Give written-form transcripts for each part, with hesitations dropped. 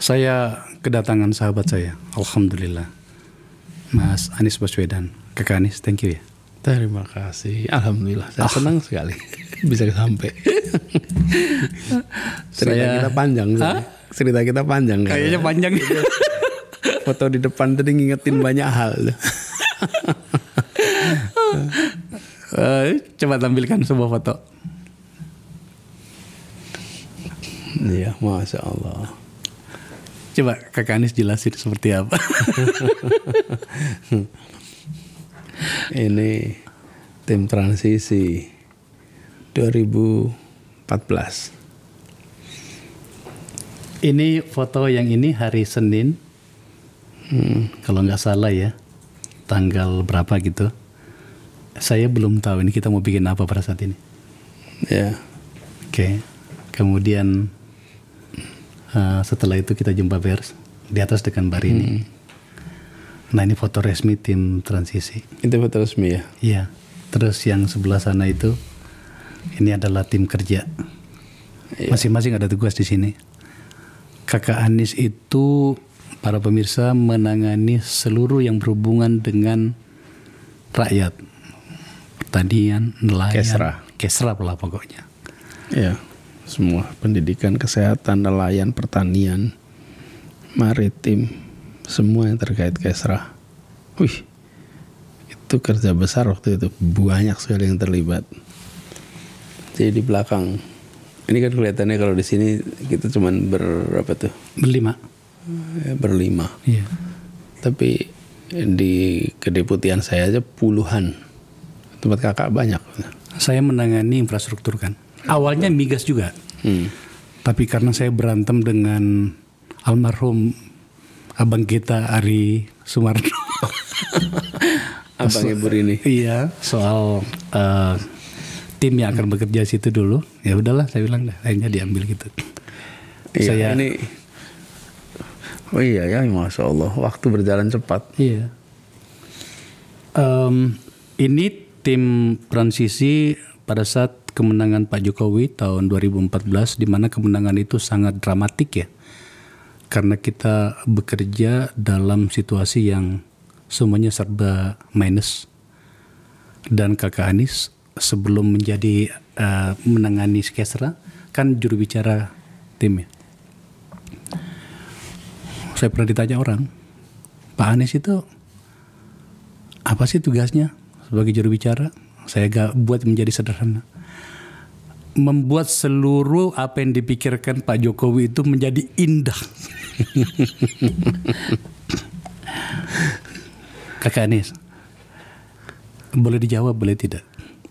Saya kedatangan sahabat saya, alhamdulillah, Mas Anies Baswedan. Kakak Anies, thank you ya. Terima kasih, alhamdulillah. Saya senang sekali bisa sampai. Kita panjang, cerita kita panjang. Kayaknya panjang. Foto di depan tadi ngingetin banyak hal. Coba tampilkan sebuah foto. Iya, masya Allah. Coba Kakak Anies jelasin seperti apa. Ini tim transisi 2014. Ini foto yang ini hari Senin, kalau nggak salah ya, tanggal berapa gitu. Saya belum tahu ini kita mau bikin apa pada saat ini. Ya. Oke. Kemudian setelah itu kita jumpa pers di atas dengan bar ini. Nah ini foto resmi tim transisi. Itu foto resmi ya? Iya. Terus yang sebelah sana itu, ini adalah tim kerja. Masing-masing ada tugas di sini. Kakak Anies itu, para pemirsa, menangani seluruh yang berhubungan dengan rakyat, pertanian, nelayan, kesra lah pokoknya. Iya, semua pendidikan, kesehatan, nelayan, pertanian, maritim, semua yang terkait kesra. Wih, itu kerja besar waktu itu, banyak sekali yang terlibat. Jadi di belakang. Ini kan kelihatannya kalau di sini kita cuman berapa tuh? Berlima. Iya. Tapi di kedeputian saya aja puluhan. Tempat kakak banyak. Saya menangani infrastruktur kan. Awalnya migas juga. Tapi karena saya berantem dengan almarhum abang kita Ari Sumarno. Abang Ibu ini. Iya, soal tim yang akan bekerja situ dulu, ya udahlah saya bilang dah, akhirnya diambil gitu. Iya, iya ya, masya Allah, waktu berjalan cepat. Iya. Ini tim transisi pada saat kemenangan Pak Jokowi tahun 2014, di mana kemenangan itu sangat dramatik ya, karena kita bekerja dalam situasi yang semuanya serba minus, dan Kakak Anies sebelum menjadi menangani Kesra kan juru bicara tim ya. Saya pernah ditanya orang, Pak Anies itu apa sih tugasnya sebagai juru bicara? Saya gak buat menjadi sederhana, membuat seluruh apa yang dipikirkan Pak Jokowi itu menjadi indah. Kakak Anies, boleh dijawab, boleh tidak.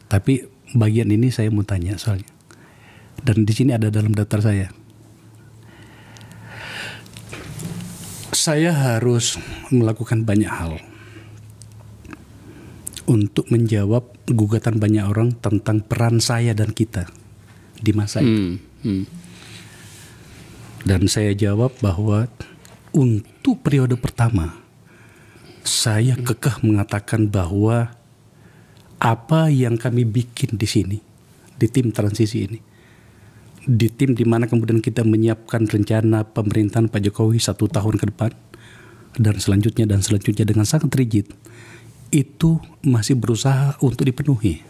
Tapi bagian ini saya mau tanya soalnya. Dan di sini ada dalam daftar saya. Saya harus melakukan banyak hal untuk menjawab gugatan banyak orang tentang peran saya dan kita di masa itu. Dan saya jawab bahwa untuk periode pertama saya kekeh mengatakan bahwa apa yang kami bikin di sini, di tim transisi ini, di tim di mana kemudian kita menyiapkan rencana pemerintahan Pak Jokowi 1 tahun ke depan dan selanjutnya dengan sangat rigid, itu masih berusaha untuk dipenuhi.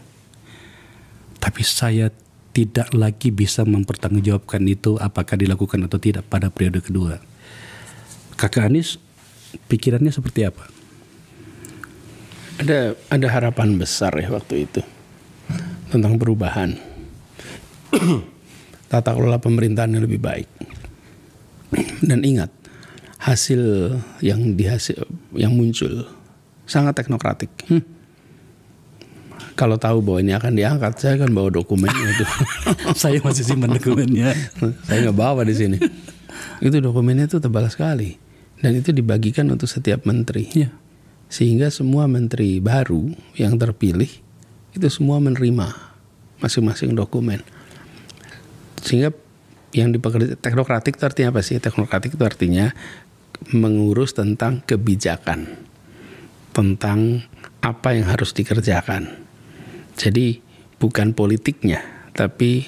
Tapi saya tidak lagi bisa mempertanggungjawabkan itu apakah dilakukan atau tidak pada periode kedua. Kakak Anies, pikirannya seperti apa? Ada harapan besar ya waktu itu tentang perubahan tata kelola pemerintahan yang lebih baik. Dan ingat, hasil yang muncul sangat teknokratik. Kalau tahu bahwa ini akan diangkat, saya akan bawa dokumennya itu. Saya masih simpan dokumennya. Saya nggak bawa di sini. Itu dokumennya itu tebal sekali dan itu dibagikan untuk setiap menteri. Ya. Sehingga semua menteri baru yang terpilih itu semua menerima masing-masing dokumen. Sehingga yang dipekerja teknokratik itu artinya apa sih? Teknokratik itu artinya mengurus tentang kebijakan, tentang apa yang harus dikerjakan. Jadi bukan politiknya, tapi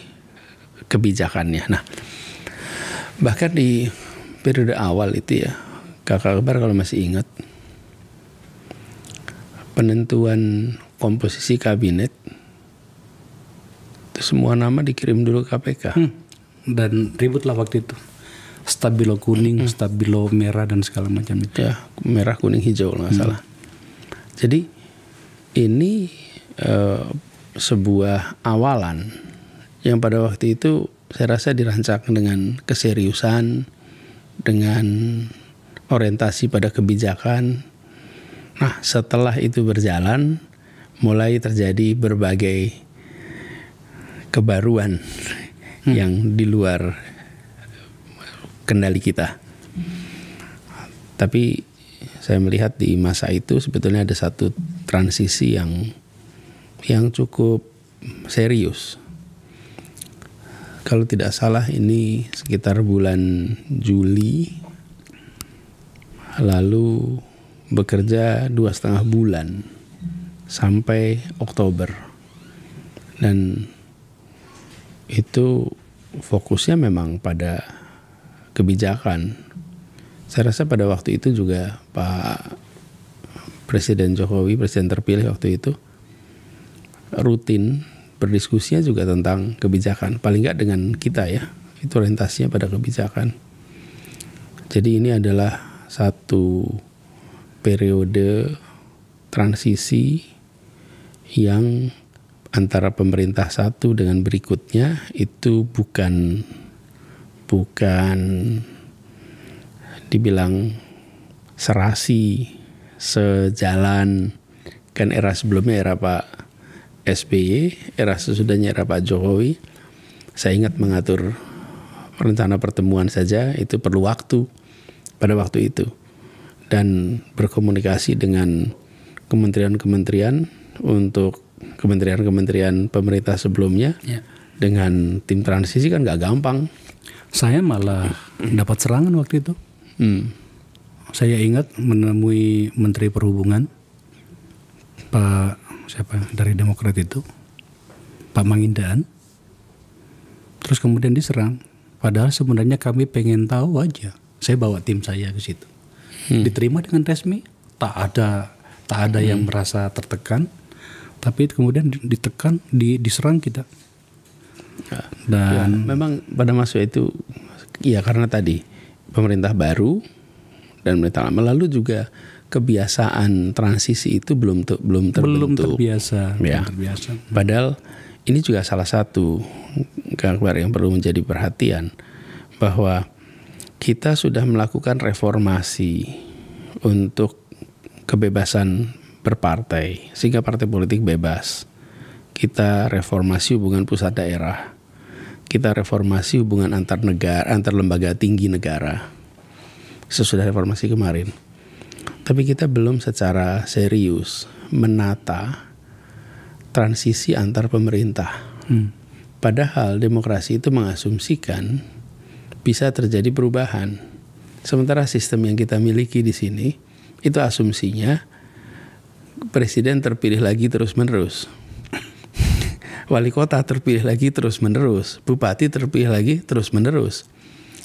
kebijakannya. Nah, bahkan di periode awal itu ya, Kakak Akbar kalau masih ingat, penentuan komposisi kabinet itu semua nama dikirim dulu ke KPK. Dan ributlah waktu itu. Stabilo kuning, stabilo merah dan segala macam itu. Ya, merah, kuning, hijau nggak salah. Jadi ini sebuah awalan yang pada waktu itu saya rasa dirancang dengan keseriusan, dengan orientasi pada kebijakan. Nah, setelah itu berjalan, mulai terjadi berbagai kebaruan yang di luar kendali kita. Tapi saya melihat di masa itu sebetulnya ada satu transisi yang cukup serius. Kalau tidak salah ini sekitar bulan Juli, lalu bekerja 2,5 bulan sampai Oktober, dan itu fokusnya memang pada kebijakan. Saya rasa pada waktu itu juga Pak Presiden Jokowi, presiden terpilih waktu itu, rutin berdiskusinya juga tentang kebijakan. Paling nggak dengan kita ya, itu orientasinya pada kebijakan. Jadi ini adalah satu periode transisi yang antara pemerintah satu dengan berikutnya itu bukan dibilang serasi, sejalan. Kan era sebelumnya era Pak SBY, era sesudahnya era Pak Jokowi. Saya ingat mengatur rencana pertemuan saja itu perlu waktu pada waktu itu, dan berkomunikasi dengan kementerian-kementerian untuk kementerian-kementerian pemerintah sebelumnya dengan tim transisi kan nggak gampang. Saya malah dapat serangan waktu itu. Saya ingat menemui Menteri Perhubungan, Pak siapa dari Demokrat itu, Pak Mangindaan. Terus kemudian diserang. Padahal sebenarnya kami pengen tahu aja. Saya bawa tim saya ke situ. Diterima dengan resmi. Tak ada yang merasa tertekan. Tapi kemudian ditekan, diserang kita. Dan ya, memang pada masa itu ya karena tadi pemerintah baru dan pemerintah lama, lalu juga kebiasaan transisi itu belum terbentuk. Belum terbiasa. Ya. Padahal ini juga salah satu kabar yang perlu menjadi perhatian, bahwa kita sudah melakukan reformasi untuk kebebasan berpartai sehingga partai politik bebas. Kita reformasi hubungan pusat daerah. Kita reformasi hubungan antar negara, antar lembaga tinggi negara. Sesudah reformasi kemarin. Tapi kita belum secara serius menata transisi antar pemerintah. Padahal demokrasi itu mengasumsikan bisa terjadi perubahan. Sementara sistem yang kita miliki di sini itu asumsinya presiden terpilih lagi terus-menerus. Wali kota terpilih lagi terus-menerus. Bupati terpilih lagi terus-menerus.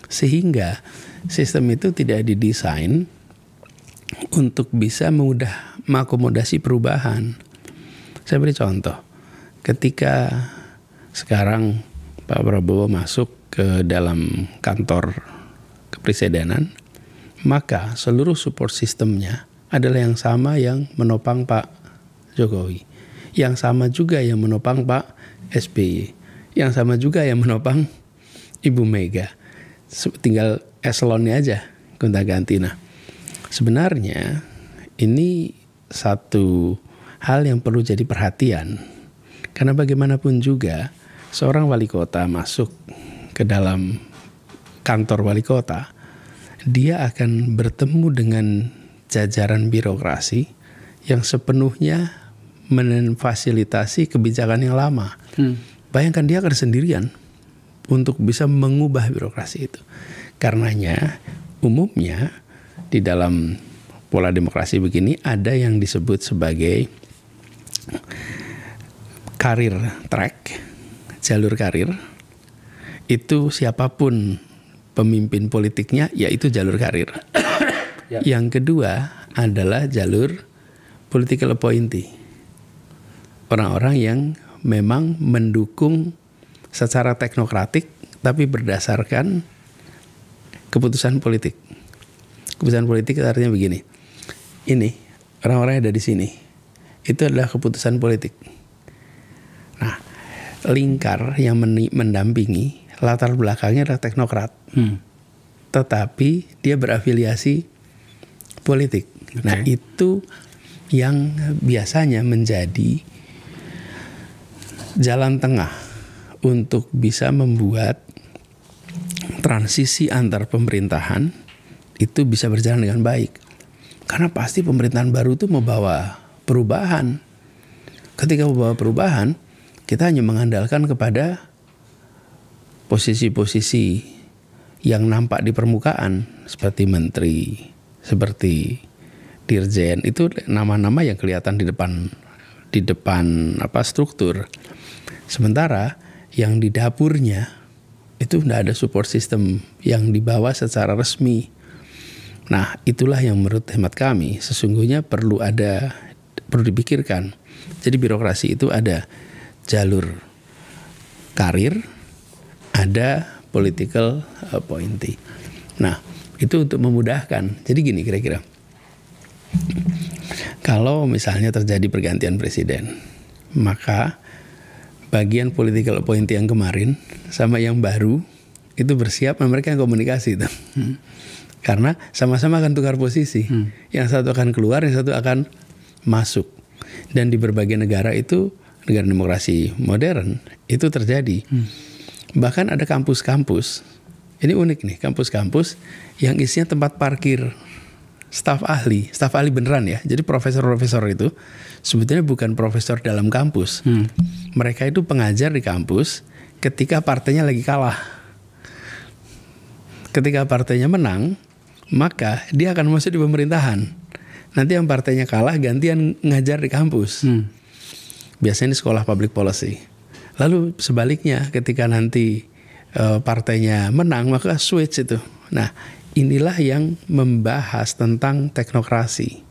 Sehingga sistem itu tidak didesain untuk bisa mudah mengakomodasi perubahan. Saya beri contoh. Ketika sekarang Pak Prabowo masuk ke dalam kantor kepresidenan, maka seluruh support sistemnya adalah yang sama yang menopang Pak Jokowi, yang sama juga yang menopang Pak SBY, yang sama juga yang menopang Ibu Mega. Tinggal eselonnya aja gonta-ganti. Nah, sebenarnya ini satu hal yang perlu jadi perhatian, karena bagaimanapun juga seorang wali kota masuk ke dalam kantor wali kota, dia akan bertemu dengan jajaran birokrasi yang sepenuhnya memfasilitasi kebijakan yang lama. Bayangkan dia akan sendirian untuk bisa mengubah birokrasi itu. Karenanya umumnya di dalam pola demokrasi begini ada yang disebut sebagai karir track, jalur karir. Itu siapapun pemimpin politiknya, yaitu jalur karir. Yang kedua adalah jalur political appointee. Orang-orang yang memang mendukung secara teknokratik tapi berdasarkan keputusan politik. Keputusan politik artinya begini. Ini orang-orang yang ada di sini. Itu adalah keputusan politik. Nah, lingkar yang mendampingi latar belakangnya adalah teknokrat. Tetapi dia berafiliasi politik. Okay. Nah, itu yang biasanya menjadi jalan tengah untuk bisa membuat transisi antar pemerintahan itu bisa berjalan dengan baik. Karena pasti pemerintahan baru itu membawa perubahan. Ketika membawa perubahan, kita hanya mengandalkan kepada posisi-posisi yang nampak di permukaan, seperti menteri, seperti dirjen. Itu nama-nama yang kelihatan di depan struktur. Sementara yang di dapurnya itu tidak ada support system yang dibawa secara resmi. Nah, itulah yang menurut hemat kami sesungguhnya perlu dipikirkan. Jadi birokrasi itu ada jalur karir, ada political appointee. Nah, itu untuk memudahkan. Jadi gini kira-kira. Kalau misalnya terjadi pergantian presiden, maka bagian political appointee yang kemarin sama yang baru itu bersiap, mereka yang komunikasi itu. Karena sama-sama akan tukar posisi. Yang satu akan keluar, yang satu akan masuk. Dan di berbagai negara itu, negara demokrasi modern, itu terjadi. Bahkan ada kampus-kampus, ini unik nih, kampus-kampus yang isinya tempat parkir staf ahli beneran ya. Jadi profesor-profesor itu sebetulnya bukan profesor dalam kampus. Mereka itu pengajar di kampus ketika partainya lagi kalah. Ketika partainya menang, maka dia akan masuk di pemerintahan. Nanti yang partainya kalah gantian ngajar di kampus. Biasanya di sekolah public policy. Lalu sebaliknya ketika nanti partainya menang maka switch itu. Nah, inilah yang membahas tentang teknokrasi.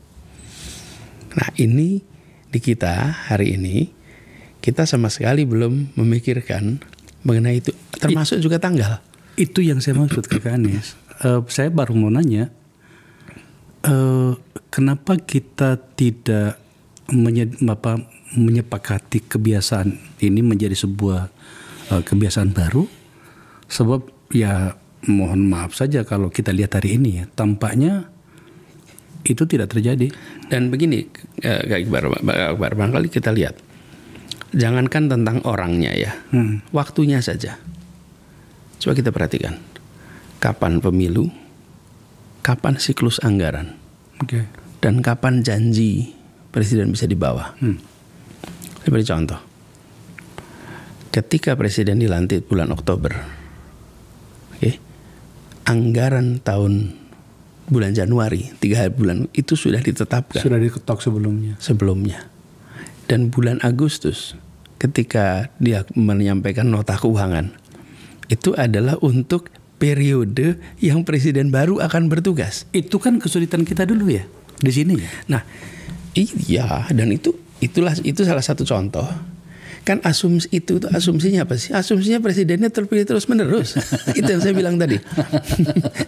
Nah, ini di kita hari ini kita sama sekali belum memikirkan mengenai itu, termasuk juga tanggal. Itu yang saya maksud Kak Anies. Saya baru mau nanya, kenapa kita tidak menyepakati kebiasaan ini menjadi sebuah kebiasaan baru? Sebab ya mohon maaf saja kalau kita lihat hari ini ya, tampaknya itu tidak terjadi. Dan begini, Kak Iqbar, barangkali kita lihat, jangankan tentang orangnya ya, waktunya saja. Coba kita perhatikan, kapan pemilu, kapan siklus anggaran, dan kapan janji presiden bisa dibawa. Saya beri contoh, ketika presiden dilantik bulan Oktober, anggaran tahun bulan Januari 3 bulan itu sudah ditetapkan. Sudah diketok sebelumnya. Dan bulan Agustus ketika dia menyampaikan nota keuangan, itu adalah untuk periode yang presiden baru akan bertugas. Itu kan kesulitan kita dulu ya di sini ya. Nah, iya, dan itu salah satu contoh. Kan asumsinya apa sih? Asumsinya presidennya terpilih terus-menerus. Itu yang saya bilang tadi.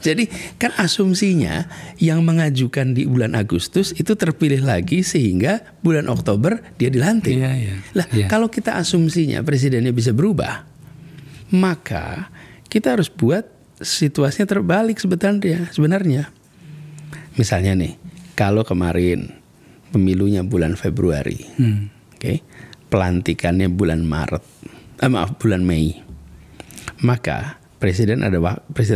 Jadi kan asumsinya yang mengajukan di bulan Agustus itu terpilih lagi sehingga bulan Oktober dia dilantik. Kalau kita asumsinya presidennya bisa berubah, maka kita harus buat situasinya terbalik sebenarnya. Misalnya nih, kalau kemarin pemilunya bulan Februari, pelantikannya bulan bulan Mei, maka presiden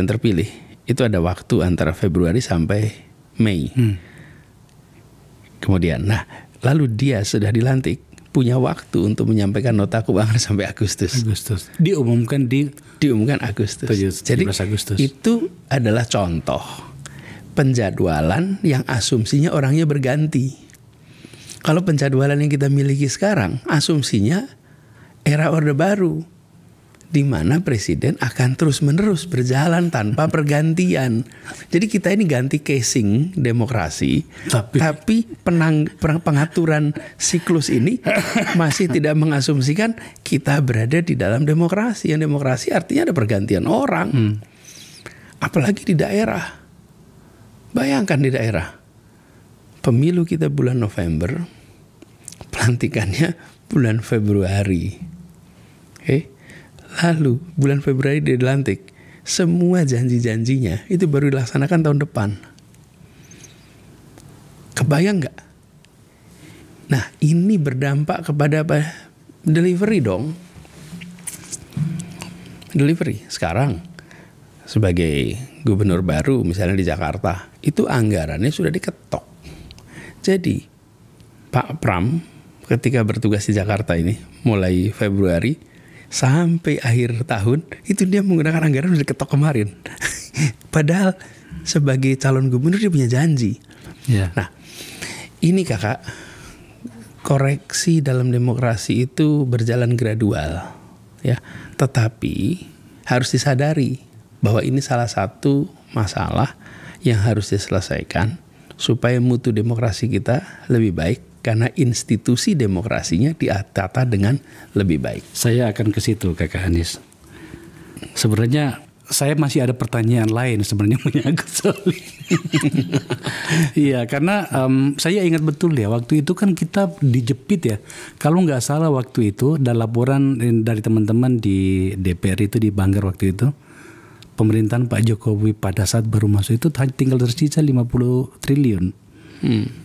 terpilih itu ada waktu antara Februari sampai Mei. Kemudian, lalu dia sudah dilantik, punya waktu untuk menyampaikan nota keuangan sampai Agustus. Diumumkan Agustus. Jadi Agustus. Itu adalah contoh penjadwalan yang asumsinya orangnya berganti. Kalau penjadwalan yang kita miliki sekarang, asumsinya era Orde Baru. di mana presiden akan terus-menerus berjalan tanpa pergantian. Jadi kita ini ganti casing demokrasi, tapi pengaturan siklus ini masih tidak mengasumsikan kita berada di dalam demokrasi. Yang demokrasi artinya ada pergantian orang. Apalagi di daerah. Bayangkan di daerah. Pemilu kita bulan November, pelantikannya bulan Februari. Lalu bulan Februari dia dilantik. Semua janji-janjinya itu baru dilaksanakan tahun depan. Kebayang nggak? Nah, ini berdampak kepada apa? Delivery dong. Delivery. Sekarang sebagai gubernur baru misalnya di Jakarta, itu anggarannya sudah diketok. Jadi Pak Pram ketika bertugas di Jakarta ini mulai Februari sampai akhir tahun itu dia menggunakan anggaran sudah diketok kemarin. Padahal sebagai calon gubernur dia punya janji. Nah, ini kakak, koreksi dalam demokrasi itu berjalan gradual, ya. Tetapi harus disadari bahwa ini salah satu masalah yang harus diselesaikan supaya mutu demokrasi kita lebih baik. Karena institusi demokrasinya ditata dengan lebih baik. Saya akan ke situ, Kakak Anies. Sebenarnya saya masih ada pertanyaan lain sebenarnya menyangkut soal ini. Iya, karena saya ingat betul ya, waktu itu kan kita dijepit ya. Kalau nggak salah waktu itu, ada laporan dari teman-teman di DPR itu di Banggar waktu itu, pemerintahan Pak Jokowi pada saat baru masuk itu tinggal tersisa 50 triliun.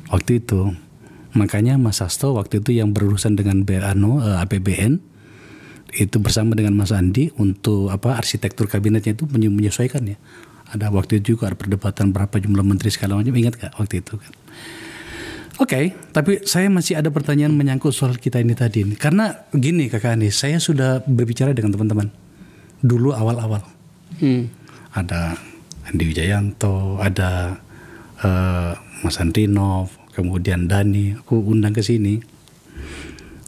Waktu itu. Makanya Mas Hasto waktu itu yang berurusan dengan APBN itu bersama dengan Mas Andi untuk arsitektur kabinetnya itu menyesuaikan ya. Ada waktu itu juga ada perdebatan berapa jumlah menteri segala macam, ingat gak waktu itu kan? Oke, tapi saya masih ada pertanyaan menyangkut soal kita ini tadi. Karena gini Kakak Anies, saya sudah berbicara dengan teman-teman dulu awal-awal. Ada Andi Wijayanto, ada Mas Andrinov, kemudian Dani, aku undang ke sini.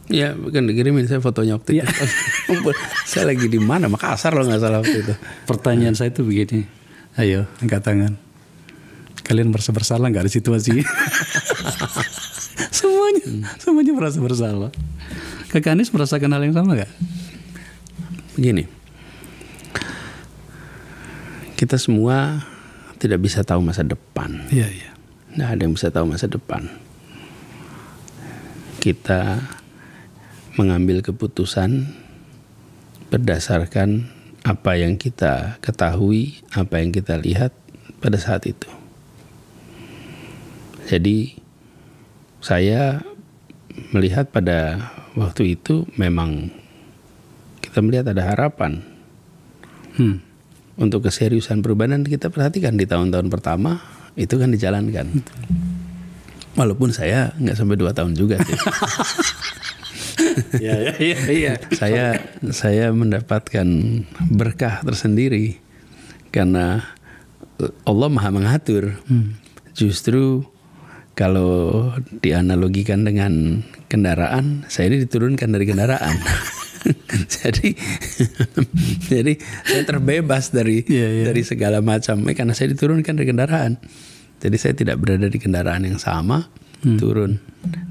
Ya, kan dikirimin saya fotonya waktu itu. Saya lagi di mana? Makassar loh nggak salah waktu itu. Pertanyaan saya itu begini, ayo angkat tangan. Kalian merasa bersalah nggak di situasi? semuanya merasa bersalah. Kakak Anies merasakan hal yang sama nggak? Begini, kita semua tidak bisa tahu masa depan. Iya. Nggak ada yang bisa tahu masa depan. Kita mengambil keputusan berdasarkan apa yang kita ketahui, apa yang kita lihat pada saat itu. Jadi saya melihat pada waktu itu memang kita melihat ada harapan untuk keseriusan perubahan. Kita perhatikan di tahun-tahun pertama itu kan dijalankan. Walaupun saya nggak sampai 2 tahun juga sih. Iya. Saya mendapatkan berkah tersendiri karena Allah Maha mengatur. Justru kalau dianalogikan dengan kendaraan, saya ini diturunkan dari kendaraan. jadi saya terbebas dari segala macam karena saya diturunkan dari kendaraan. Jadi saya tidak berada di kendaraan yang sama, turun.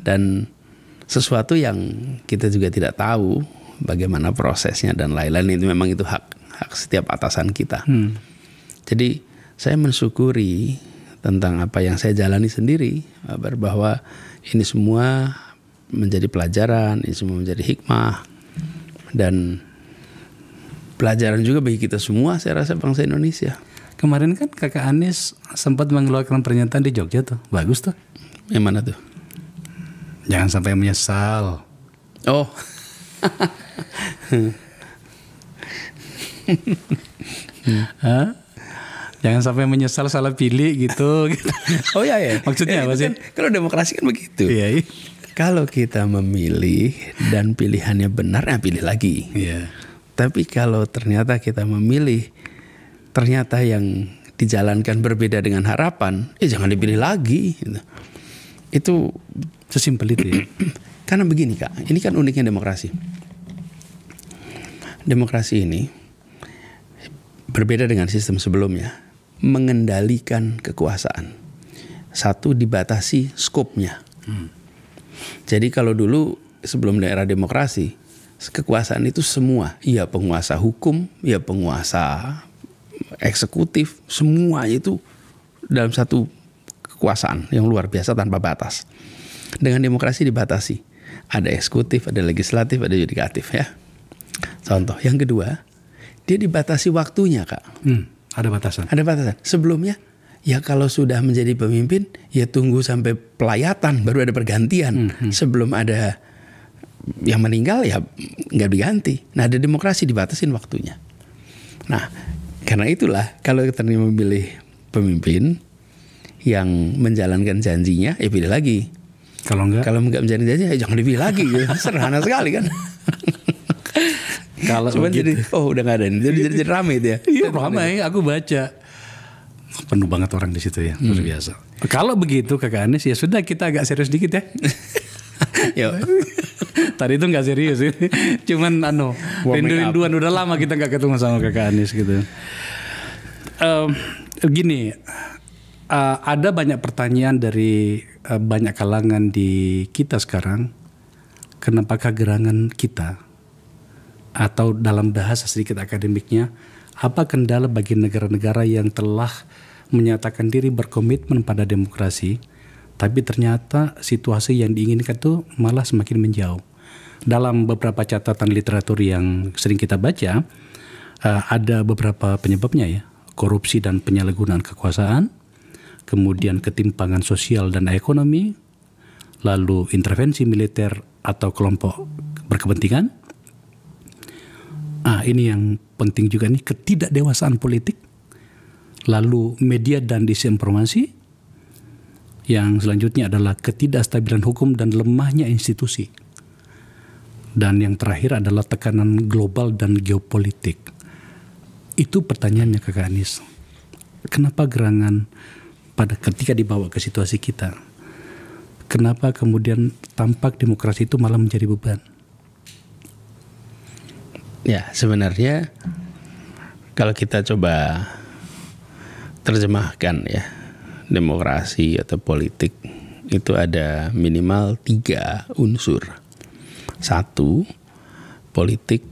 Dan sesuatu yang kita juga tidak tahu bagaimana prosesnya dan lain-lain, itu memang itu hak setiap atasan kita. Jadi saya mensyukuri tentang apa yang saya jalani sendiri, bahwa ini semua menjadi pelajaran, ini semua menjadi hikmah dan pelajaran juga bagi kita semua, saya rasa bangsa Indonesia. Kemarin kan Kakak Anies sempat mengeluarkan pernyataan di Jogja tuh, bagus tuh. Yang mana tuh? Jangan sampai menyesal. Oh. Jangan sampai menyesal salah pilih gitu. Oh ya. Maksudnya apa sih? Kalau demokrasi kan begitu. Iya. Kalau kita memilih dan pilihannya benar, pilih lagi. Iya. Tapi kalau ternyata kita memilih, ternyata yang dijalankan berbeda dengan harapan, jangan dipilih lagi. Itu sesimpel itu ya. Karena begini Kak, ini kan uniknya demokrasi. demokrasi ini berbeda dengan sistem sebelumnya, mengendalikan kekuasaan. Satu, dibatasi skopnya. Jadi kalau dulu sebelum era demokrasi, kekuasaan itu semua, ya penguasa hukum, ya penguasa eksekutif, semua itu dalam satu kekuasaan yang luar biasa tanpa batas. Dengan demokrasi dibatasi. Ada eksekutif, ada legislatif, ada yudikatif ya. Contoh. Yang kedua, dia dibatasi waktunya, Kak. Ada batasan. Ada batasan. Sebelumnya, ya kalau sudah menjadi pemimpin, ya tunggu sampai pelayatan, baru ada pergantian. Sebelum ada yang meninggal, ya nggak diganti. Nah, ada demokrasi dibatasin waktunya. Nah, karena itulah kalau kita memilih pemimpin yang menjalankan janjinya, ya pilih lagi. Kalau nggak menjalani janjinya, ya jangan dipilih lagi. Sederhana sekali kan. Kalau cuman jadi udah nggak ada ini, jadi rame itu ya. Iya ramai, aku baca penuh banget orang di situ ya, luar biasa. Kalau begitu Kakak Anies, ya sudah kita agak serius dikit ya. Tadi itu nggak serius, cuman rindu-rinduan udah lama kita nggak ketemu sama Kakak Anies gitu. Gini, ada banyak pertanyaan dari banyak kalangan di kita sekarang. Kenapakah gerangan kita? Atau dalam bahasa sedikit akademiknya, apa kendala bagi negara-negara yang telah menyatakan diri berkomitmen pada demokrasi, tapi ternyata situasi yang diinginkan itu malah semakin menjauh. Dalam beberapa catatan literatur yang sering kita baca, ada beberapa penyebabnya ya, korupsi dan penyalahgunaan kekuasaan, kemudian ketimpangan sosial dan ekonomi, lalu intervensi militer atau kelompok berkepentingan. Ini yang penting juga nih, ketidakdewasaan politik, lalu media dan disinformasi. Yang selanjutnya adalah ketidakstabilan hukum dan lemahnya institusi. Dan yang terakhir adalah tekanan global dan geopolitik. Itu pertanyaannya Kakak Anies. Kenapa gerangan ketika dibawa ke situasi kita, kenapa kemudian tampak demokrasi itu malah menjadi beban? Ya, sebenarnya kalau kita coba terjemahkan ya, demokrasi atau politik itu ada minimal 3 unsur. 1, politik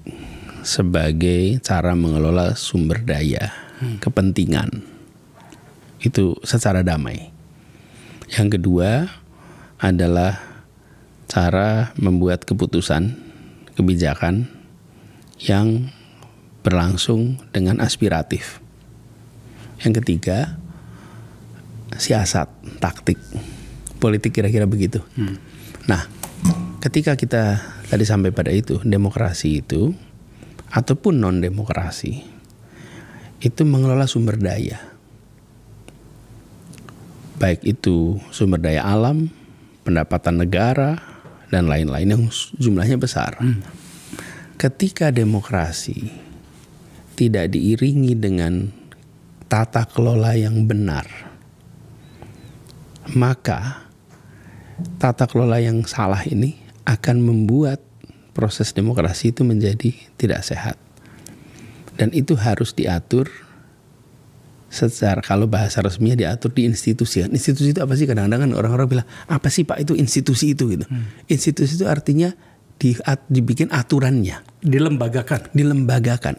sebagai cara mengelola sumber daya, kepentingan. Itu secara damai. Yang kedua adalah cara membuat keputusan, kebijakan yang berlangsung dengan aspiratif. Yang ketiga, siasat, taktik, politik kira-kira begitu. Nah, ketika kita tadi sampai pada itu, demokrasi itu ataupun non-demokrasi itu mengelola sumber daya. Baik itu sumber daya alam, pendapatan negara, dan lain-lain yang jumlahnya besar. Ketika demokrasi tidak diiringi dengan tata kelola yang benar, maka tata kelola yang salah ini akan membuat proses demokrasi itu menjadi tidak sehat. Dan itu harus diatur secara, kalau bahasa resminya diatur di institusi. Institusi itu apa sih? Kadang-kadang orang-orang bilang, apa sih Pak itu institusi itu gitu. Institusi itu artinya dibikin aturannya. Dilembagakan,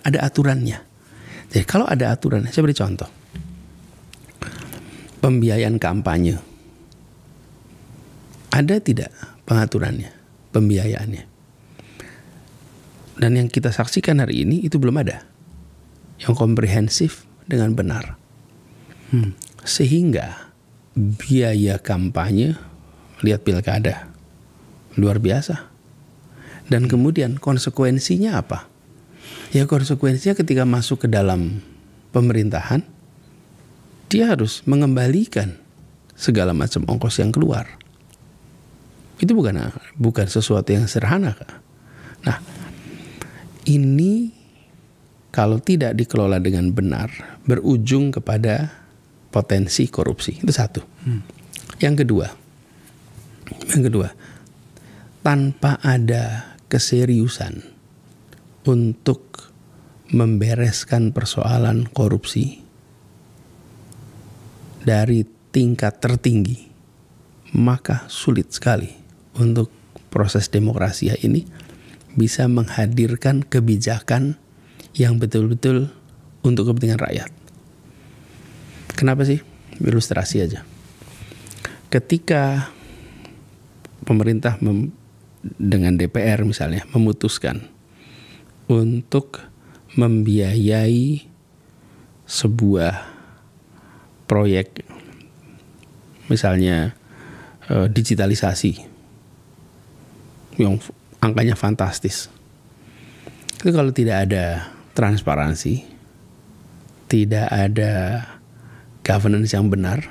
ada aturannya. Jadi kalau ada aturan, saya beri contoh. Pembiayaan kampanye. Ada tidak pengaturannya, pembiayaannya? Dan yang kita saksikan hari ini itu belum ada. Yang komprehensif dengan benar. Sehingga biaya kampanye, lihat pilkada, luar biasa. Dan kemudian konsekuensinya apa? Ya konsekuensinya ketika masuk ke dalam pemerintahan, dia harus mengembalikan segala macam ongkos yang keluar. Itu bukan sesuatu yang sederhana, Kak. Nah, ini kalau tidak dikelola dengan benar, berujung kepada potensi korupsi. Itu satu. Yang kedua, tanpa ada keseriusan untuk membereskan persoalan korupsi dari tingkat tertinggi, maka sulit sekali untuk proses demokrasi ini bisa menghadirkan kebijakan yang betul-betul untuk kepentingan rakyat. Kenapa sih? Ilustrasi aja. Ketika pemerintah dengan DPR misalnya memutuskan untuk membiayai sebuah proyek, misalnya digitalisasi yang angkanya fantastis. Itu kalau tidak ada transparansi, tidak ada governance yang benar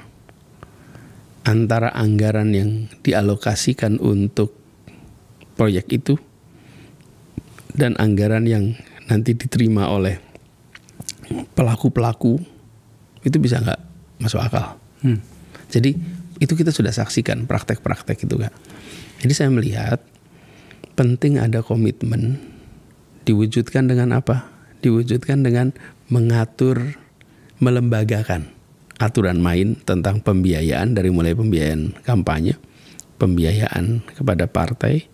antara anggaran yang dialokasikan untuk proyek itu dan anggaran yang nanti diterima oleh pelaku-pelaku, itu bisa nggak masuk akal. Jadi itu kita sudah saksikan praktek-praktek itu kan. Jadi saya melihat penting ada komitmen, diwujudkan dengan apa? Diwujudkan dengan mengatur, melembagakan aturan main tentang pembiayaan, dari mulai pembiayaan kampanye, pembiayaan kepada partai,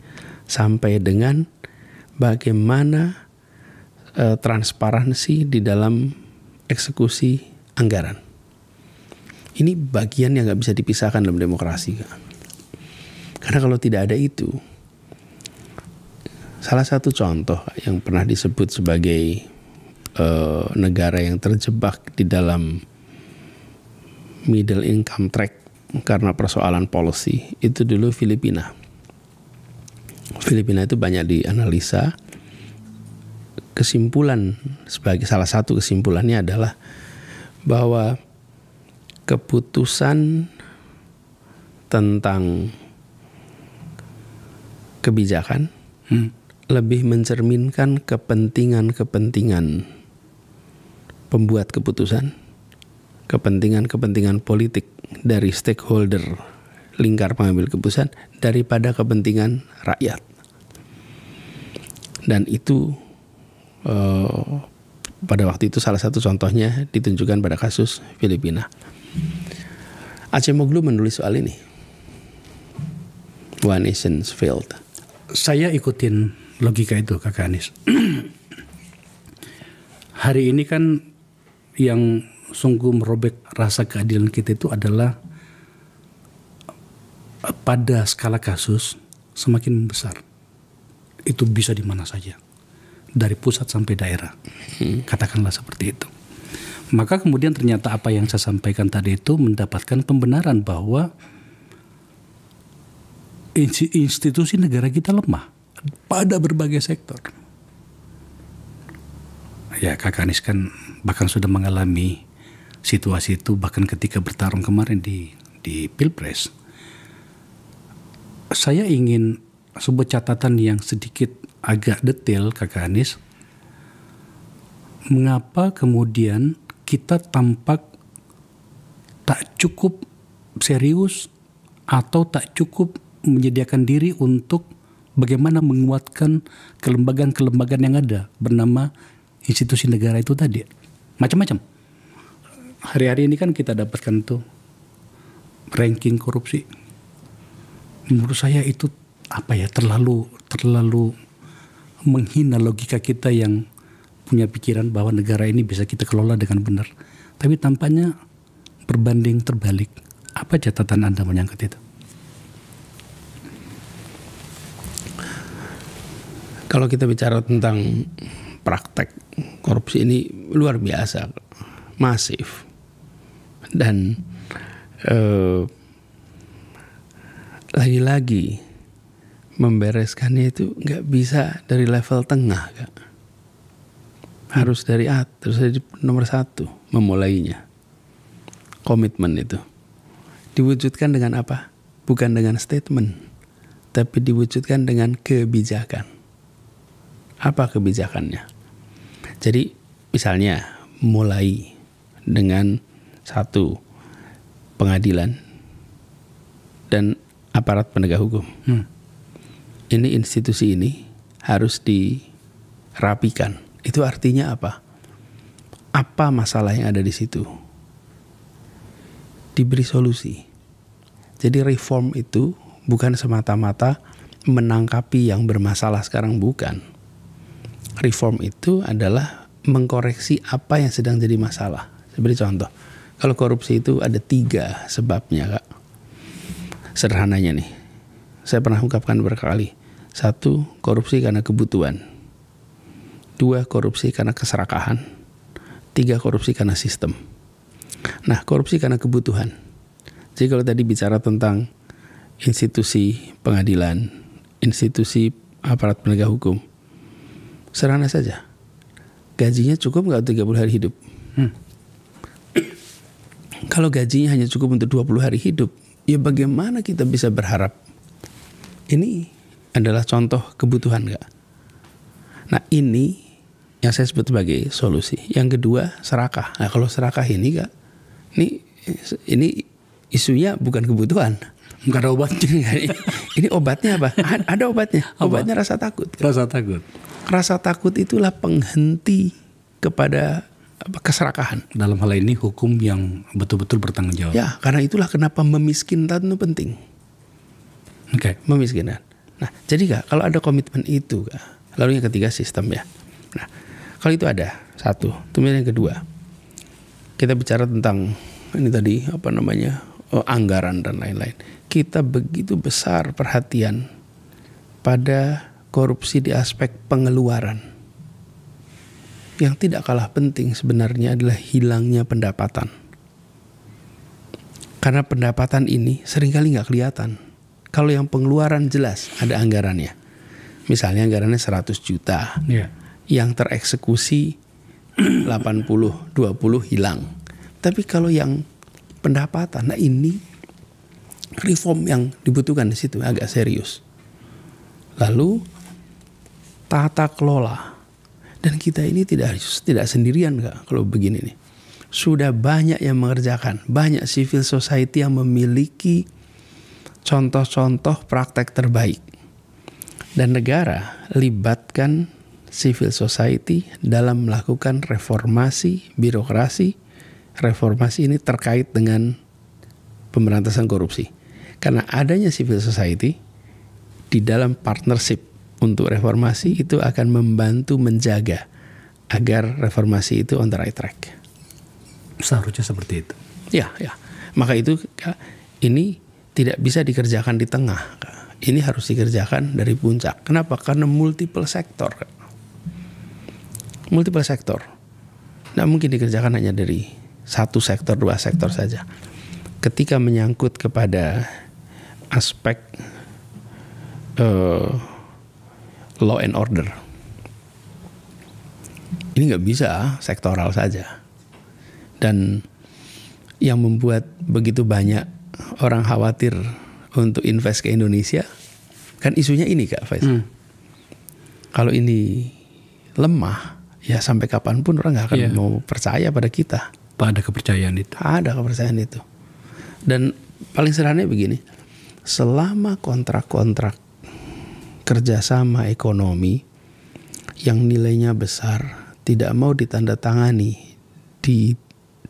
sampai dengan bagaimana transparansi di dalam eksekusi anggaran. Ini bagian yang nggak bisa dipisahkan dalam demokrasi kan. Karena kalau tidak ada itu, salah satu contoh yang pernah disebut sebagai negara yang terjebak di dalam middle income track karena persoalan policy, itu dulu Filipina. Filipina itu banyak dianalisa. Kesimpulan, sebagai salah satu kesimpulannya adalah bahwa keputusan tentang kebijakan lebih mencerminkan kepentingan-kepentingan pembuat keputusan, kepentingan-kepentingan politik dari stakeholder lingkar pengambil keputusan daripada kepentingan rakyat. Dan itu pada waktu itu salah satu contohnya ditunjukkan pada kasus Filipina. Acemoglu menulis soal ini, One Nation's Failed. Saya ikutin logika itu, Kakak Anies. Hari ini kan yang sungguh merobek rasa keadilan kita itu adalah pada skala kasus semakin membesar. Itu bisa di mana saja, dari pusat sampai daerah, katakanlah seperti itu. Maka kemudian ternyata apa yang saya sampaikan tadi itu mendapatkan pembenaran bahwa institusi negara kita lemah pada berbagai sektor. Ya, Kakak Anies kan bahkan sudah mengalami situasi itu bahkan ketika bertarung kemarin di Pilpres. Saya ingin sebuah catatan yang sedikit agak detail, Kakak Anies. Mengapa kemudian kita tampak tak cukup serius atau tak cukup menyediakan diri untuk bagaimana menguatkan kelembagaan-kelembagaan yang ada bernama institusi negara itu tadi. Macam-macam. Hari-hari ini kan kita dapatkan tuh ranking korupsi. Menurut saya itu terlalu menghina logika kita yang punya pikiran bahwa negara ini bisa kita kelola dengan benar. Tapi tampaknya berbanding terbalik. Apa catatan Anda menyangkut itu? Kalau kita bicara tentang praktek korupsi ini luar biasa, masif. Dan lagi-lagi membereskannya itu nggak bisa dari level tengah, Kak. Harus dari atas, dari nomor 1 memulainya. Komitmen itu diwujudkan dengan apa? Bukan dengan statement, tapi diwujudkan dengan kebijakan. Apa kebijakannya? Jadi misalnya mulai dengan 1 pengadilan dan aparat penegak hukum. Ini institusi ini harus dirapikan Itu artinya apa? Apa masalah yang ada di situ? Diberi solusi. Jadi reform itu bukan semata-mata menangkapi yang bermasalah sekarang, bukan. Reform itu adalah mengkoreksi apa yang sedang jadi masalah. Saya beri contoh. Kalau korupsi itu ada 3 sebabnya, Kak. Sederhananya nih, saya pernah ungkapkan berkali. 1, korupsi karena kebutuhan. 2, korupsi karena keserakahan. 3, korupsi karena sistem. Nah, korupsi karena kebutuhan. Jadi kalau tadi bicara tentang institusi pengadilan, institusi aparat penegak hukum, sederhana saja. Gajinya cukup nggak 30 hari hidup? Kalau gajinya hanya cukup untuk 20 hari hidup, ya bagaimana kita bisa berharap? Ini adalah contoh kebutuhan, nggak? Nah, ini yang saya sebut sebagai solusi. Yang kedua, serakah. Nah, kalau serakah ini, Kak, ini isunya bukan kebutuhan. Nggak ada obatnya. Ini obatnya apa? Ada obatnya. Obatnya rasa takut. Rasa takut. Rasa takut itulah penghenti kepada keserakahan. Dalam hal ini hukum yang betul-betul bertanggung jawab. Ya, karena itulah kenapa memiskinkan itu penting. Oke. Memiskinkan. Nah, jadi Kak, kalau ada komitmen itu, Kak, lalu yang ketiga sistem ya. Nah, kalau itu ada 1, kemudian yang kedua, kita bicara tentang ini tadi anggaran dan lain-lain. Kita begitu besar perhatian pada korupsi di aspek pengeluaran. Yang tidak kalah penting sebenarnya adalah hilangnya pendapatan. Karena pendapatan ini seringkali nggak kelihatan. Kalau yang pengeluaran jelas ada anggarannya. Misalnya anggarannya 100 juta. Yeah. Yang tereksekusi 80-20 hilang. Tapi kalau yang pendapatan, nah ini reform yang dibutuhkan di situ agak serius. Lalu tata kelola. Dan kita ini tidak sendirian, Kak, kalau begini nih. Sudah banyak yang mengerjakan, banyak civil society yang memiliki contoh-contoh praktek terbaik. Dan negara libatkan civil society dalam melakukan reformasi birokrasi. Reformasi ini terkait dengan pemberantasan korupsi. Karena adanya civil society di dalam partnership untuk reformasi itu akan membantu menjaga agar reformasi itu on the right track. Seharusnya seperti itu. Ya. Maka itu ini tidak bisa dikerjakan di tengah. Ini harus dikerjakan dari puncak. Kenapa? Karena multiple sektor. Multiple sektor. Nggak mungkin dikerjakan hanya dari 1 sektor, 2 sektor saja. Ketika menyangkut kepada aspek law and order, ini nggak bisa sektoral saja. Dan yang membuat begitu banyak orang khawatir untuk invest ke Indonesia kan isunya ini, Kak Faisal. Kalau ini lemah, ya sampai kapanpun orang nggak akan mau percaya pada kita. Pada kepercayaan itu. Ada kepercayaan itu. Dan paling sederhananya begini, selama kontrak-kontrak kerjasama ekonomi yang nilainya besar tidak mau ditandatangani di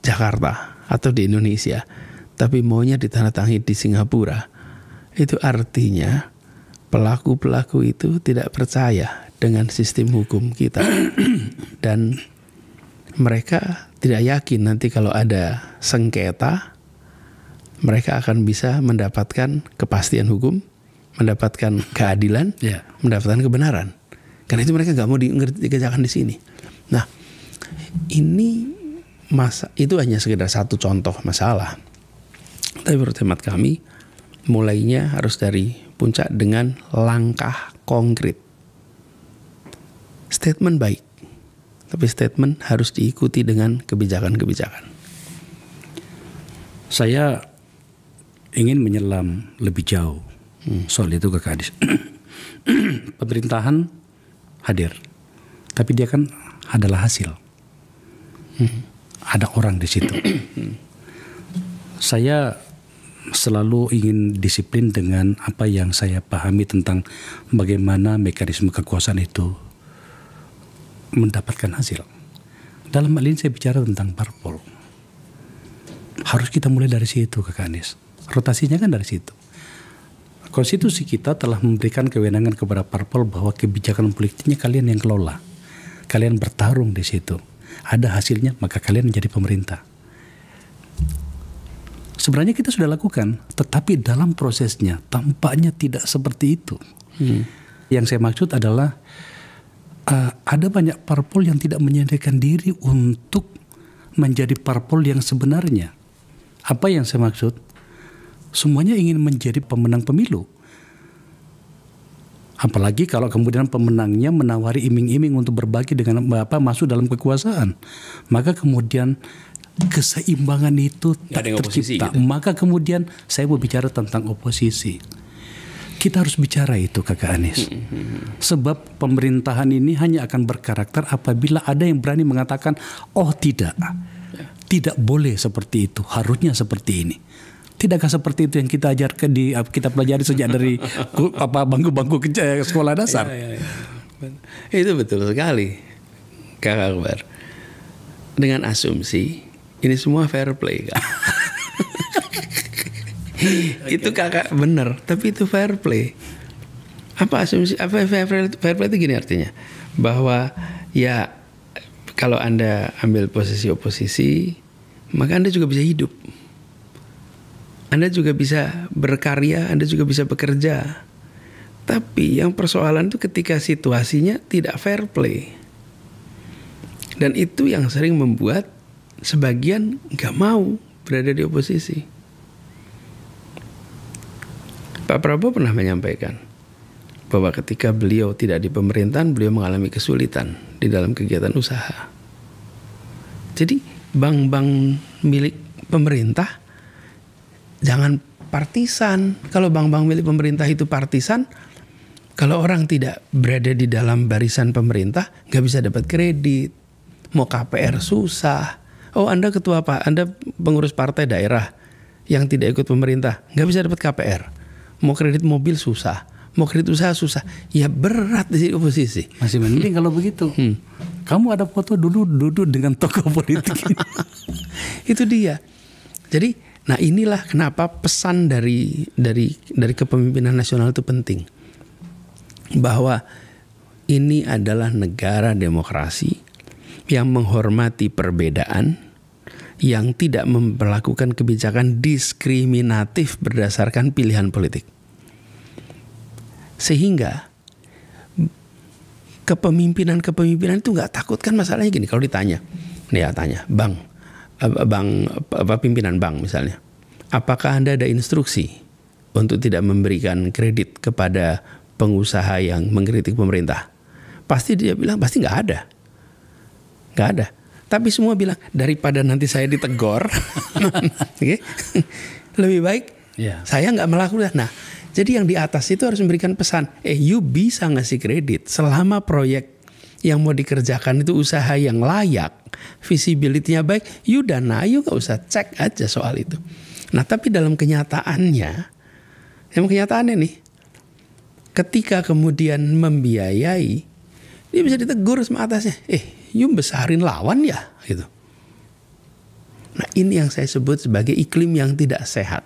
Jakarta atau di Indonesia, tapi maunya ditandatangani di Singapura, itu artinya pelaku-pelaku itu tidak percaya dengan sistem hukum kita. Dan mereka tidak yakin nanti kalau ada sengketa, mereka akan bisa mendapatkan kepastian hukum, mendapatkan keadilan, mendapatkan kebenaran. Karena itu mereka nggak mau dikerjakan di sini. Nah, ini itu hanya sekedar satu contoh masalah. Tapi menurut hemat kami, mulainya harus dari puncak dengan langkah konkret. Statement baik, tapi statement harus diikuti dengan kebijakan-kebijakan. Saya ingin menyelam lebih jauh soal itu ke Kadis. Pemerintahan hadir, tapi dia kan adalah hasil. Ada orang di situ. Saya selalu ingin disiplin dengan apa yang saya pahami tentang bagaimana mekanisme kekuasaan itu mendapatkan hasil. Dalam hal ini saya bicara tentang parpol. Harus kita mulai dari situ, Kak Anies. Rotasinya kan dari situ. Konstitusi kita telah memberikan kewenangan kepada parpol bahwa kebijakan politiknya kalian yang kelola. Kalian bertarung di situ. Ada hasilnya, maka kalian menjadi pemerintah. Sebenarnya kita sudah lakukan, tetapi dalam prosesnya tampaknya tidak seperti itu. Yang saya maksud adalah ada banyak parpol yang tidak menyediakan diri untuk menjadi parpol yang sebenarnya. Apa yang saya maksud? Semuanya ingin menjadi pemenang pemilu. Apalagi kalau kemudian pemenangnya menawari iming-iming untuk berbagi dengan masuk dalam kekuasaan. Maka kemudian keseimbangan itu tak tercipta. Gitu. Maka kemudian saya mau bicara tentang oposisi. Kita harus bicara itu, Kakak Anies. Sebab pemerintahan ini hanya akan berkarakter apabila ada yang berani mengatakan, oh tidak. Tidak boleh seperti itu, harusnya seperti ini. Tidakkah seperti itu yang kita ajarkan kita pelajari sejak dari bangku-bangku sekolah dasar? Itu betul sekali, Kakak Akbar. Dengan asumsi ini semua fair play, Kak. Itu Kakak benar, tapi itu fair play. Apa asumsi? Apa fair play itu gini artinya, bahwa ya kalau Anda ambil posisi oposisi, maka Anda juga bisa hidup. Anda juga bisa berkarya, Anda juga bisa bekerja. Tapi yang persoalan itu ketika situasinya tidak fair play. Dan itu yang sering membuat sebagian gak mau berada di oposisi. Pak Prabowo pernah menyampaikan bahwa ketika beliau tidak di pemerintahan, beliau mengalami kesulitan di dalam kegiatan usaha. Jadi bank-bank milik pemerintah jangan partisan. Kalau bank-bank milik pemerintah itu partisan, kalau orang tidak berada di dalam barisan pemerintah, nggak bisa dapat kredit. Mau KPR susah. Oh, Anda ketua Anda pengurus partai daerah yang tidak ikut pemerintah, nggak bisa dapat KPR. Mau kredit mobil susah. Mau kredit usaha susah. Ya berat di oposisi. Masih mending kalau begitu. Kamu ada foto dulu duduk dengan tokoh politik. Itu dia. Jadi, nah inilah kenapa pesan dari kepemimpinan nasional itu penting. Bahwa ini adalah negara demokrasi yang menghormati perbedaan, yang tidak memperlakukan kebijakan diskriminatif berdasarkan pilihan politik. Sehingga kepemimpinan itu nggak takut. Kan masalahnya gini, kalau ditanya, nih ya tanya, pimpinan bank misalnya, apakah Anda ada instruksi untuk tidak memberikan kredit kepada pengusaha yang mengkritik pemerintah? Pasti dia bilang pasti nggak ada. Tapi semua bilang daripada nanti saya ditegor, okay? Lebih baik saya nggak melakukan. Nah, jadi yang di atas itu harus memberikan pesan, you bisa ngasih kredit selama proyek yang mau dikerjakan itu usaha yang layak, visibility-nya baik, you dana, you gak usah cek aja soal itu. Nah, tapi dalam kenyataannya nih, ketika kemudian membiayai, dia bisa ditegur sama atasnya, you besarin lawan ya, gitu. Nah, ini yang saya sebut sebagai iklim yang tidak sehat.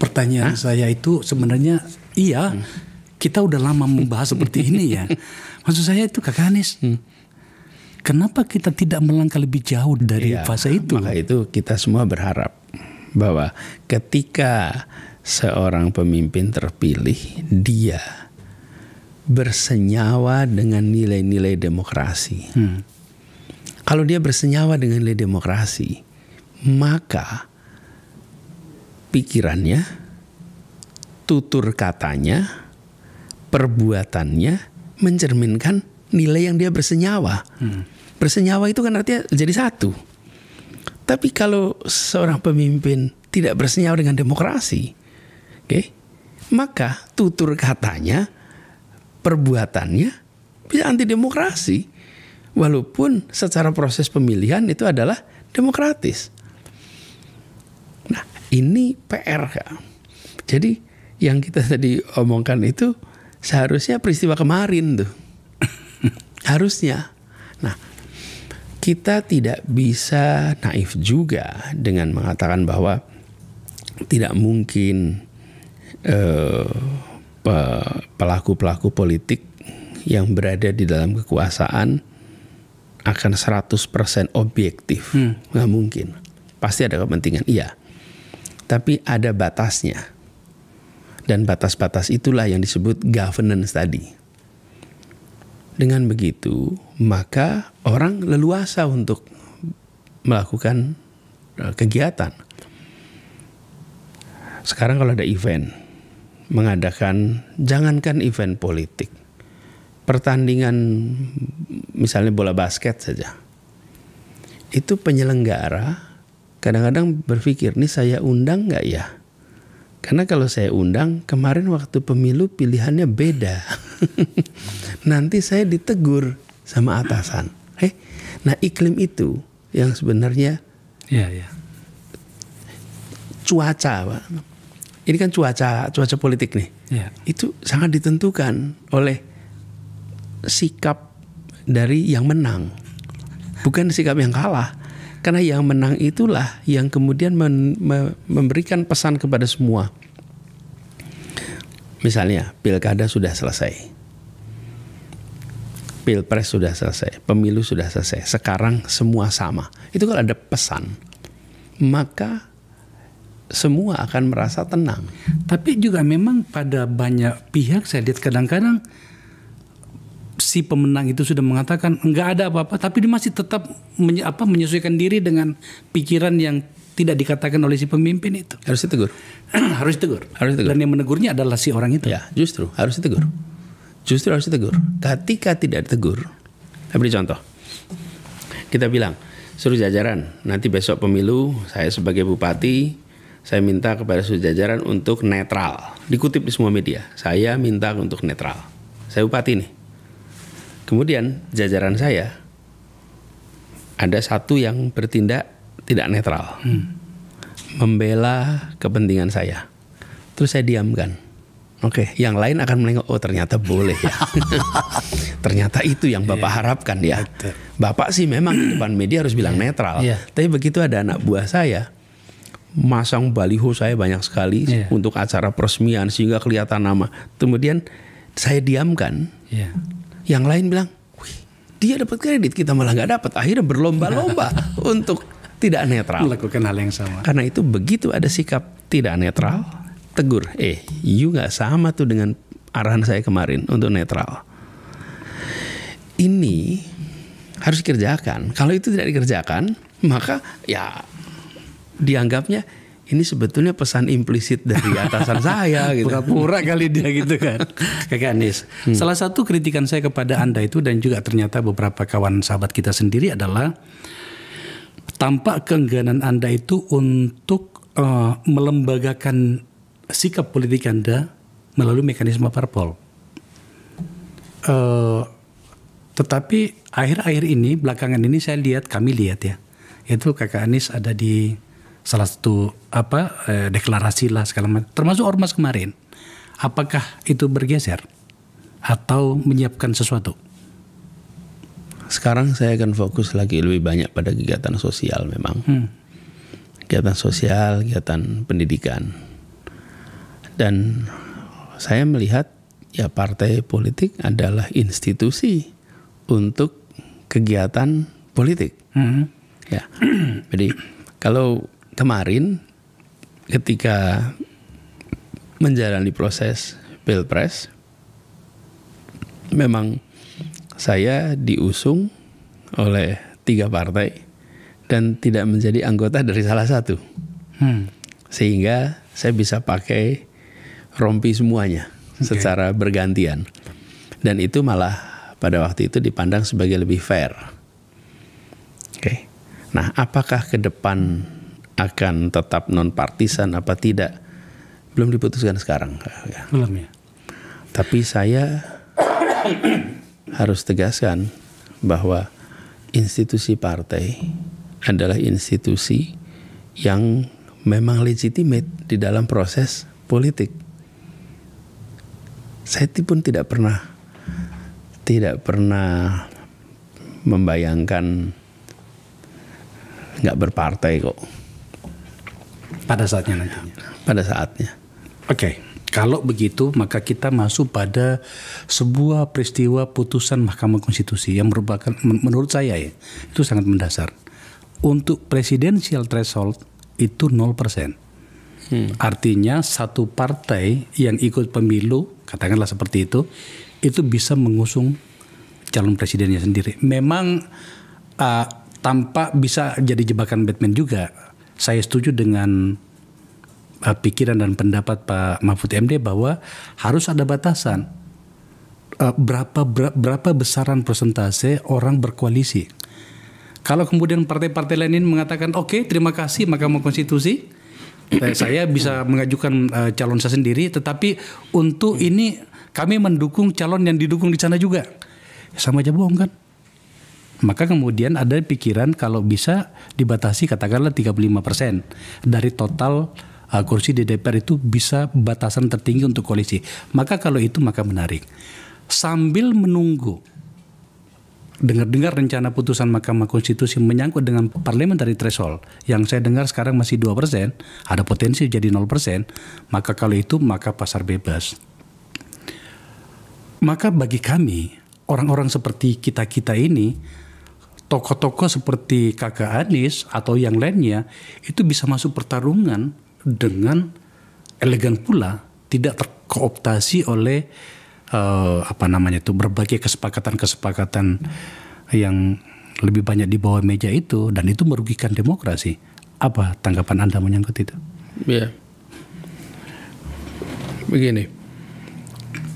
Pertanyaan saya itu sebenarnya kita udah lama membahas seperti ini ya. Maksud saya itu Kakak Anies, kenapa kita tidak melangkah lebih jauh dari fase itu? Maka itu kita semua berharap bahwa ketika seorang pemimpin terpilih, dia bersenyawa dengan nilai-nilai demokrasi. Kalau dia bersenyawa dengan nilai demokrasi, maka pikirannya, tutur katanya, perbuatannya mencerminkan nilai yang dia bersenyawa. Bersenyawa itu kan artinya jadi satu. Tapi kalau seorang pemimpin tidak bersenyawa dengan demokrasi, maka tutur katanya, perbuatannya bisa anti demokrasi. Walaupun secara proses pemilihan itu adalah demokratis. Nah, ini PR, Kak. Jadi yang kita tadi omongkan itu seharusnya peristiwa kemarin tuh. Harusnya. Nah, kita tidak bisa naif juga dengan mengatakan bahwa tidak mungkin pelaku-pelaku politik yang berada di dalam kekuasaan akan 100% objektif. Nggak mungkin. Pasti ada kepentingan, iya. Tapi ada batasnya. Dan batas-batas itulah yang disebut governance tadi. Dengan begitu, maka orang leluasa untuk melakukan kegiatan. Sekarang kalau ada event, mengadakan, jangankan event politik, pertandingan misalnya bola basket saja, itu penyelenggara kadang-kadang berpikir, nih saya undang nggak ya? Karena kalau saya undang, kemarin waktu pemilu pilihannya beda. Nanti saya ditegur sama atasan. Nah iklim itu yang sebenarnya cuaca, Pak. Ini kan cuaca politik nih. Itu sangat ditentukan oleh sikap dari yang menang, bukan sikap yang kalah. Karena yang menang itulah yang kemudian memberikan pesan kepada semua. Misalnya pilkada sudah selesai, pilpres sudah selesai, pemilu sudah selesai, sekarang semua sama. Itu kalau ada pesan, maka semua akan merasa tenang. Tapi juga memang pada banyak pihak saya lihat kadang-kadang si pemenang itu sudah mengatakan enggak ada apa-apa, tapi dia masih tetap menyesuaikan diri dengan pikiran yang tidak dikatakan oleh si pemimpin itu. Harus ditegur. Harus ditegur. Dan yang menegurnya adalah si orang itu. Ya, justru harus ditegur. Justru harus ditegur. Ketika tidak ditegur, saya beri contoh. Kita bilang, suruh jajaran, nanti besok pemilu, saya sebagai bupati, saya minta kepada seluruh jajaran untuk netral. Dikutip di semua media, saya minta untuk netral. Saya bupati nih. Kemudian jajaran saya ada satu yang bertindak tidak netral, membela kepentingan saya. Terus saya diamkan. Oke, yang lain akan menengok, oh ternyata boleh ya. Ternyata itu yang Bapak harapkan ya. Bapak sih memang di depan media harus bilang netral. Tapi begitu ada anak buah saya, masang baliho saya banyak sekali untuk acara peresmian sehingga kelihatan nama. Kemudian saya diamkan. Yang lain bilang, wih, dia dapat kredit, kita malah nggak dapat. Akhirnya berlomba-lomba untuk tidak netral. Melakukan hal yang sama. Karena itu begitu ada sikap tidak netral, tegur. You nggak sama tuh dengan arahan saya kemarin untuk netral. Ini harus dikerjakan. Kalau itu tidak dikerjakan, maka ya dianggapnya ini sebetulnya pesan implisit dari atasan saya gitu. Pura-pura kali dia gitu kan. Kakak Anies. Salah satu kritikan saya kepada Anda itu dan juga ternyata beberapa kawan sahabat kita sendiri adalah tampak keengganan Anda itu untuk melembagakan sikap politik Anda melalui mekanisme parpol. Tetapi akhir-akhir ini, belakangan ini saya lihat, kami lihat ya, itu Kakak Anies ada di salah satu deklarasi lah segala macam, termasuk ormas kemarin. Apakah itu bergeser atau menyiapkan sesuatu? Sekarang saya akan fokus lagi lebih banyak pada kegiatan sosial memang. Kegiatan sosial, kegiatan pendidikan. Dan saya melihat ya partai politik adalah institusi untuk kegiatan politik. Ya. Jadi kalau kemarin ketika menjalani proses pilpres, memang saya diusung oleh 3 partai dan tidak menjadi anggota dari salah satu. Sehingga saya bisa pakai rompi semuanya secara bergantian. Dan itu malah pada waktu itu dipandang sebagai lebih fair. Nah, apakah ke depan akan tetap non-partisan apa tidak? Belum diputuskan sekarang. Belum ya. Tapi saya harus tegaskan bahwa institusi partai adalah institusi yang memang legitimate di dalam proses politik. Saya pun tidak pernah membayangkan nggak berpartai kok pada saatnya nantinya. pada saatnya. Oke, kalau begitu maka kita masuk pada sebuah peristiwa putusan Mahkamah Konstitusi yang merupakan menurut saya ya, itu sangat mendasar. Untuk presidensial threshold itu 0%. Artinya satu partai yang ikut pemilu, katakanlah seperti itu bisa mengusung calon presidennya sendiri. Memang tanpa bisa jadi jebakan Batman juga. Saya setuju dengan pikiran dan pendapat Pak Mahfud MD bahwa harus ada batasan berapa besaran persentase orang berkoalisi. Kalau kemudian partai-partai lain ini mengatakan oke, terima kasih Mahkamah Konstitusi, saya bisa mengajukan calon saya sendiri, tetapi untuk ini kami mendukung calon yang didukung di sana juga, sama aja bohong kan? Maka kemudian ada pikiran kalau bisa dibatasi katakanlah 35% dari total kursi di DPR itu bisa batasan tertinggi untuk koalisi. Maka kalau itu maka menarik. Sambil menunggu dengar-dengar rencana putusan Mahkamah Konstitusi menyangkut dengan parliamentary threshold yang saya dengar sekarang masih 2%, ada potensi jadi 0%, maka kalau itu maka pasar bebas. Maka bagi kami, orang-orang seperti kita-kita ini, tokoh-tokoh seperti Kakak Anies atau yang lainnya, itu bisa masuk pertarungan dengan elegan pula, tidak terkooptasi oleh berbagai kesepakatan yang lebih banyak di bawah meja itu, dan itu merugikan demokrasi. Apa tanggapan Anda menyangkut itu? Ya, begini,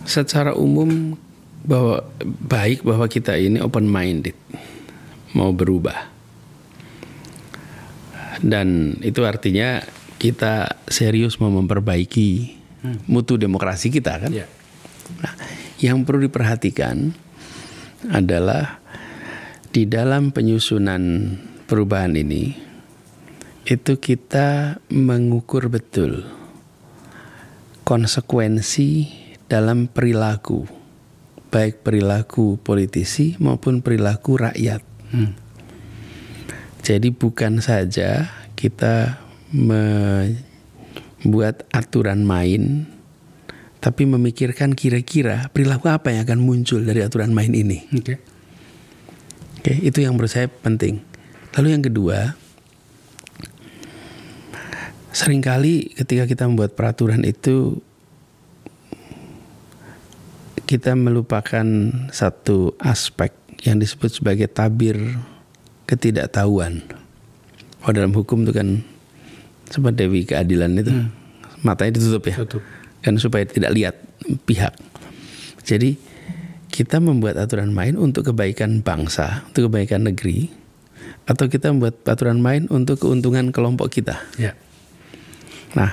secara umum baik bahwa kita ini open minded, mau berubah, dan itu artinya kita serius mau memperbaiki mutu demokrasi kita kan. Yeah. Nah, yang perlu diperhatikan adalah di dalam penyusunan perubahan ini itu kita mengukur betul konsekuensi dalam perilaku, baik perilaku politisi maupun perilaku rakyat. Jadi bukan saja kita membuat aturan main, tapi memikirkan kira-kira perilaku apa yang akan muncul dari aturan main ini. Oke, itu yang menurut saya penting. Lalu yang kedua, seringkali ketika kita membuat peraturan itu kita melupakan satu aspek yang disebut sebagai tabir ketidaktahuan. Oh, dalam hukum itu kan seperti Dewi Keadilan itu matanya ditutup ya. Tutup. Kan supaya tidak lihat pihak. Jadi kita membuat aturan main untuk kebaikan bangsa, untuk kebaikan negeri, atau kita membuat aturan main untuk keuntungan kelompok kita. Ya. Nah,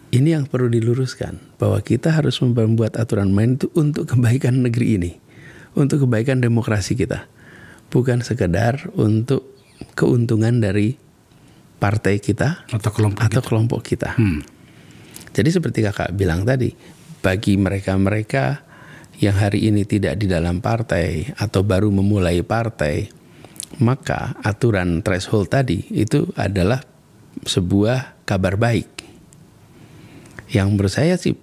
ini yang perlu diluruskan, bahwa kita harus membuat aturan main itu untuk kebaikan negeri ini, untuk kebaikan demokrasi kita, bukan sekedar untuk keuntungan dari partai kita atau kelompok kita. Jadi seperti kakak bilang tadi, bagi mereka-mereka yang hari ini tidak di dalam partai atau baru memulai partai, maka aturan threshold tadi itu adalah sebuah kabar baik. Yang menurut saya sih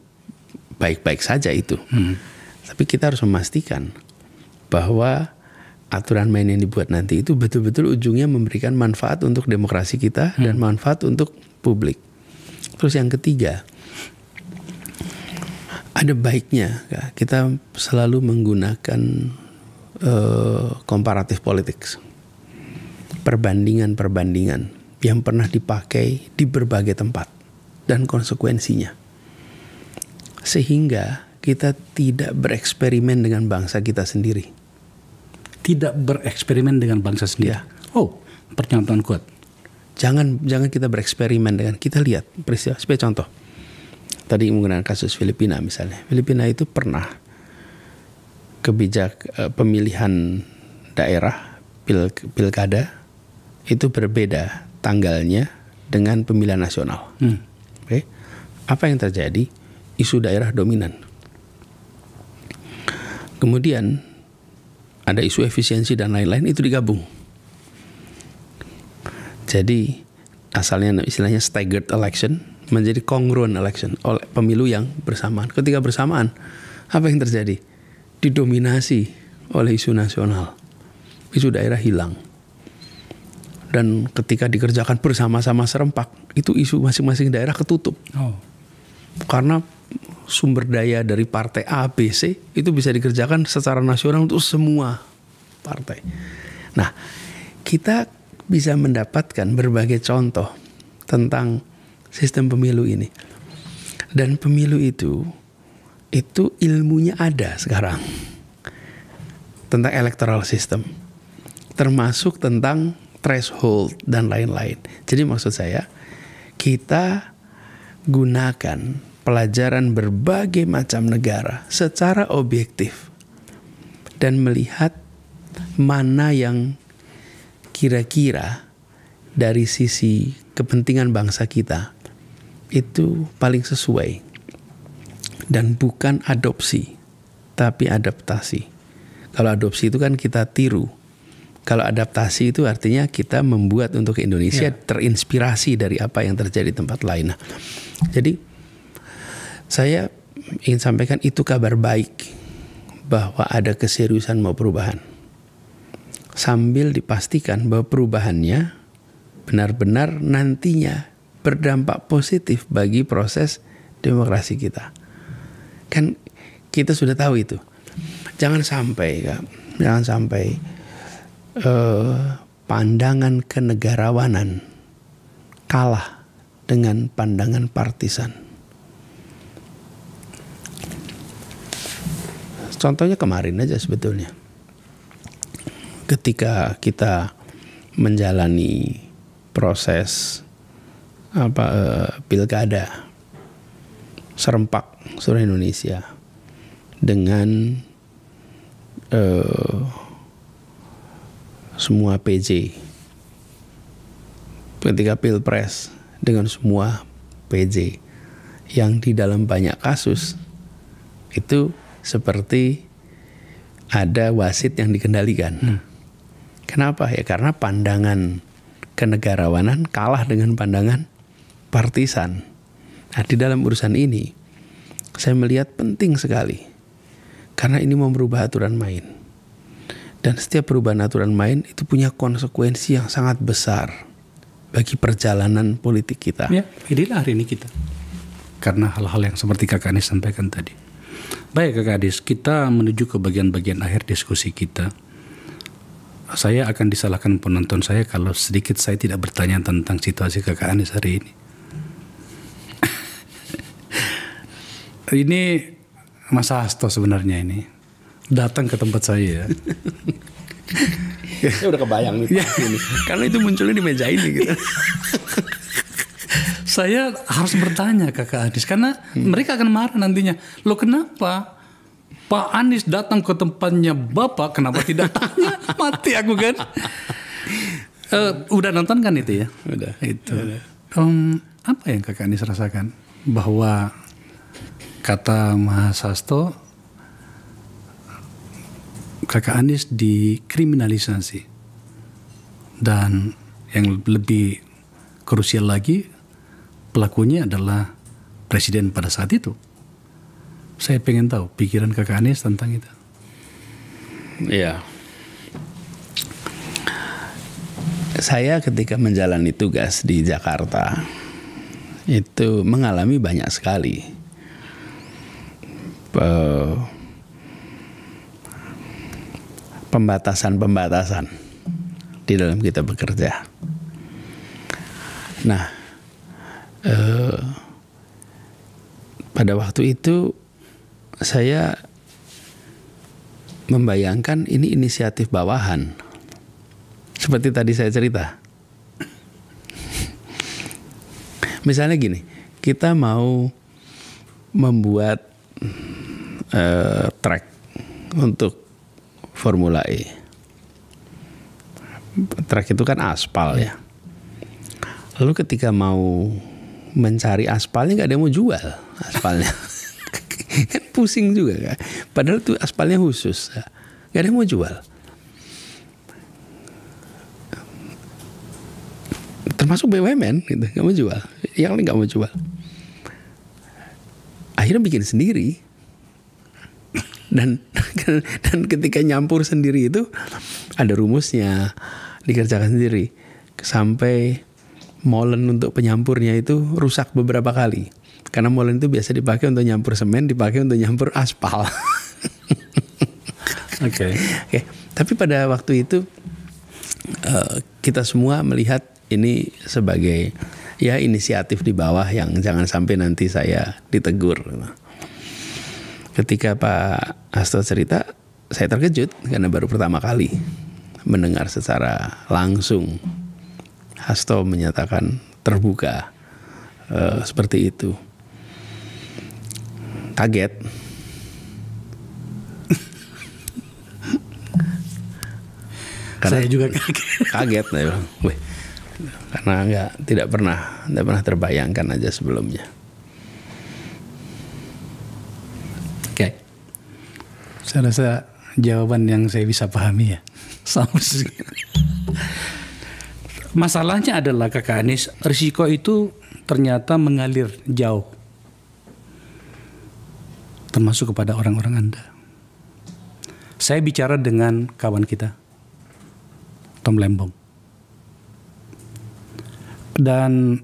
baik-baik saja itu. Tapi kita harus memastikan bahwa aturan main yang dibuat nanti itu betul-betul ujungnya memberikan manfaat untuk demokrasi kita dan manfaat untuk publik. Terus yang ketiga, ada baiknya kita selalu menggunakan comparative politics, perbandingan-perbandingan yang pernah dipakai di berbagai tempat dan konsekuensinya, sehingga kita tidak bereksperimen dengan bangsa kita sendiri. Tidak bereksperimen dengan bangsa sendiri. Ya. Oh, pernyataan kuat. Jangan kita bereksperimen dengan, kita lihat peristiwa. Sebagai contoh, tadi menggunakan kasus Filipina misalnya. Filipina itu pernah pemilihan daerah pilkada itu berbeda tanggalnya dengan pemilihan nasional. Oke. Apa yang terjadi? Isu daerah dominan. Kemudian ada isu efisiensi dan lain-lain, itu digabung. Jadi asalnya istilahnya staggered election menjadi congruent election, oleh pemilu yang bersamaan. Ketika bersamaan, apa yang terjadi? Didominasi oleh isu nasional, isu daerah hilang. Dan ketika dikerjakan bersama-sama serempak, itu isu masing-masing daerah ketutup. Karena sumber daya dari partai A, B, C itu bisa dikerjakan secara nasional untuk semua partai. Nah, kita bisa mendapatkan berbagai contoh tentang sistem pemilu ini. Dan pemilu itu ilmunya ada sekarang. Tentang electoral system. Termasuk tentang threshold dan lain-lain. Jadi maksud saya, kita gunakan pelajaran berbagai macam negara secara objektif dan melihat mana yang kira-kira dari sisi kepentingan bangsa kita itu paling sesuai, dan bukan adopsi tapi adaptasi. Kalau adopsi itu kan kita tiru, kalau adaptasi itu artinya kita membuat untuk Indonesia, terinspirasi dari apa yang terjadi di tempat lain. Nah, jadi saya ingin sampaikan itu kabar baik bahwa ada keseriusan mau perubahan. Sambil dipastikan bahwa perubahannya benar-benar nantinya berdampak positif bagi proses demokrasi kita. Kan kita sudah tahu itu. Jangan sampai pandangan kenegarawanan kalah dengan pandangan partisan. Contohnya kemarin aja sebetulnya. Ketika kita menjalani proses pilkada serempak seluruh Indonesia dengan semua PJ, ketika pilpres dengan semua PJ yang di dalam banyak kasus itu seperti ada wasit yang dikendalikan. Kenapa? Ya karena pandangan kenegarawanan kalah dengan pandangan partisan. Nah, di dalam urusan ini saya melihat penting sekali, karena ini mau merubah aturan main. Dan setiap perubahan aturan main itu punya konsekuensi yang sangat besar bagi perjalanan politik kita. Ya, inilah hari ini kita. Karena hal-hal yang seperti Kakak Anies sampaikan tadi. Baik Kakak Anies, kita menuju ke bagian-bagian akhir diskusi kita. Saya akan disalahkan penonton saya kalau sedikit saya tidak bertanya tentang situasi Kakak Anies hari ini. Ini Mas Hasto sebenarnya ini datang ke tempat saya. Ya udah kebayang nih ini. Karena itu munculnya di meja ini gitu. Saya harus bertanya Kakak Anies karena mereka akan marah nantinya. Loh kenapa Pak Anies datang ke tempatnya Bapak, kenapa tidak tanya? Mati aku kan. Udah nonton kan itu ya? Udah. Itu. Apa yang Kakak Anies rasakan bahwa kata Mas Hasto, Kakak Anies dikriminalisasi, dan yang lebih krusial lagi pelakunya adalah presiden pada saat itu. Saya pengen tahu pikiran Kakak Anies tentang itu. Iya. Saya ketika menjalani tugas di Jakarta itu mengalami banyak sekali pembatasan-pembatasan di dalam kita bekerja. Nah, pada waktu itu saya membayangkan ini inisiatif bawahan. Seperti tadi saya cerita. Misalnya gini, kita mau membuat track untuk Formula E. Track itu kan aspal ya. Lalu ketika mau mencari aspalnya, nggak ada yang mau jual aspalnya. Kan pusing juga kan. Padahal itu aspalnya khusus, nggak ada yang mau jual. termasuk BUMN gitu, nggak mau jual, yang lain nggak mau jual. Akhirnya bikin sendiri. Dan ketika nyampur sendiri itu ada rumusnya, dikerjakan sendiri. Sampai molen untuk penyampurnya itu rusak beberapa kali. Karena molen itu biasa dipakai untuk nyampur semen, dipakai untuk nyampur aspal. Oke. Tapi pada waktu itu kita semua melihat ini sebagai ya inisiatif di bawah yang jangan sampai nanti saya ditegur. Ketika Pak Hasto cerita, saya terkejut karena baru pertama kali mendengar secara langsung Hasto menyatakan terbuka seperti itu. Kaget. Saya juga kaget. Kaget, weh, karena tidak pernah terbayangkan aja sebelumnya. Oke. Saya rasa jawaban yang saya bisa pahami ya. Sama sih. Masalahnya adalah Kakak Anies, risiko itu ternyata mengalir jauh. Termasuk kepada orang-orang Anda. Saya bicara dengan kawan kita, Tom Lembong. Dan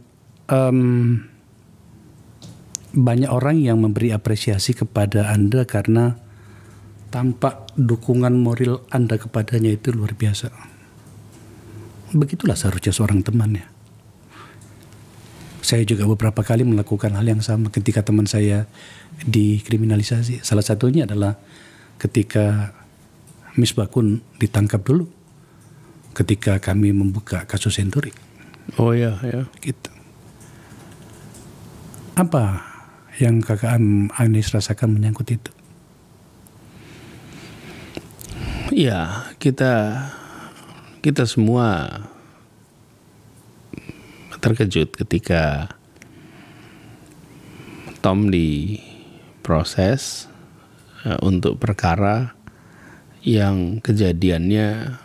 banyak orang yang memberi apresiasi kepada Anda karena tampak dukungan moral Anda kepadanya itu luar biasa. Begitulah seharusnya seorang teman ya. Saya juga beberapa kali melakukan hal yang sama ketika teman saya dikriminalisasi. Salah satunya adalah ketika Misbakun ditangkap dulu. Ketika kami membuka kasus Senturi. Oh ya. Gitu. Apa yang Kakak Anies rasakan menyangkut itu? Ya, kita semua terkejut ketika Tom diproses untuk perkara yang kejadiannya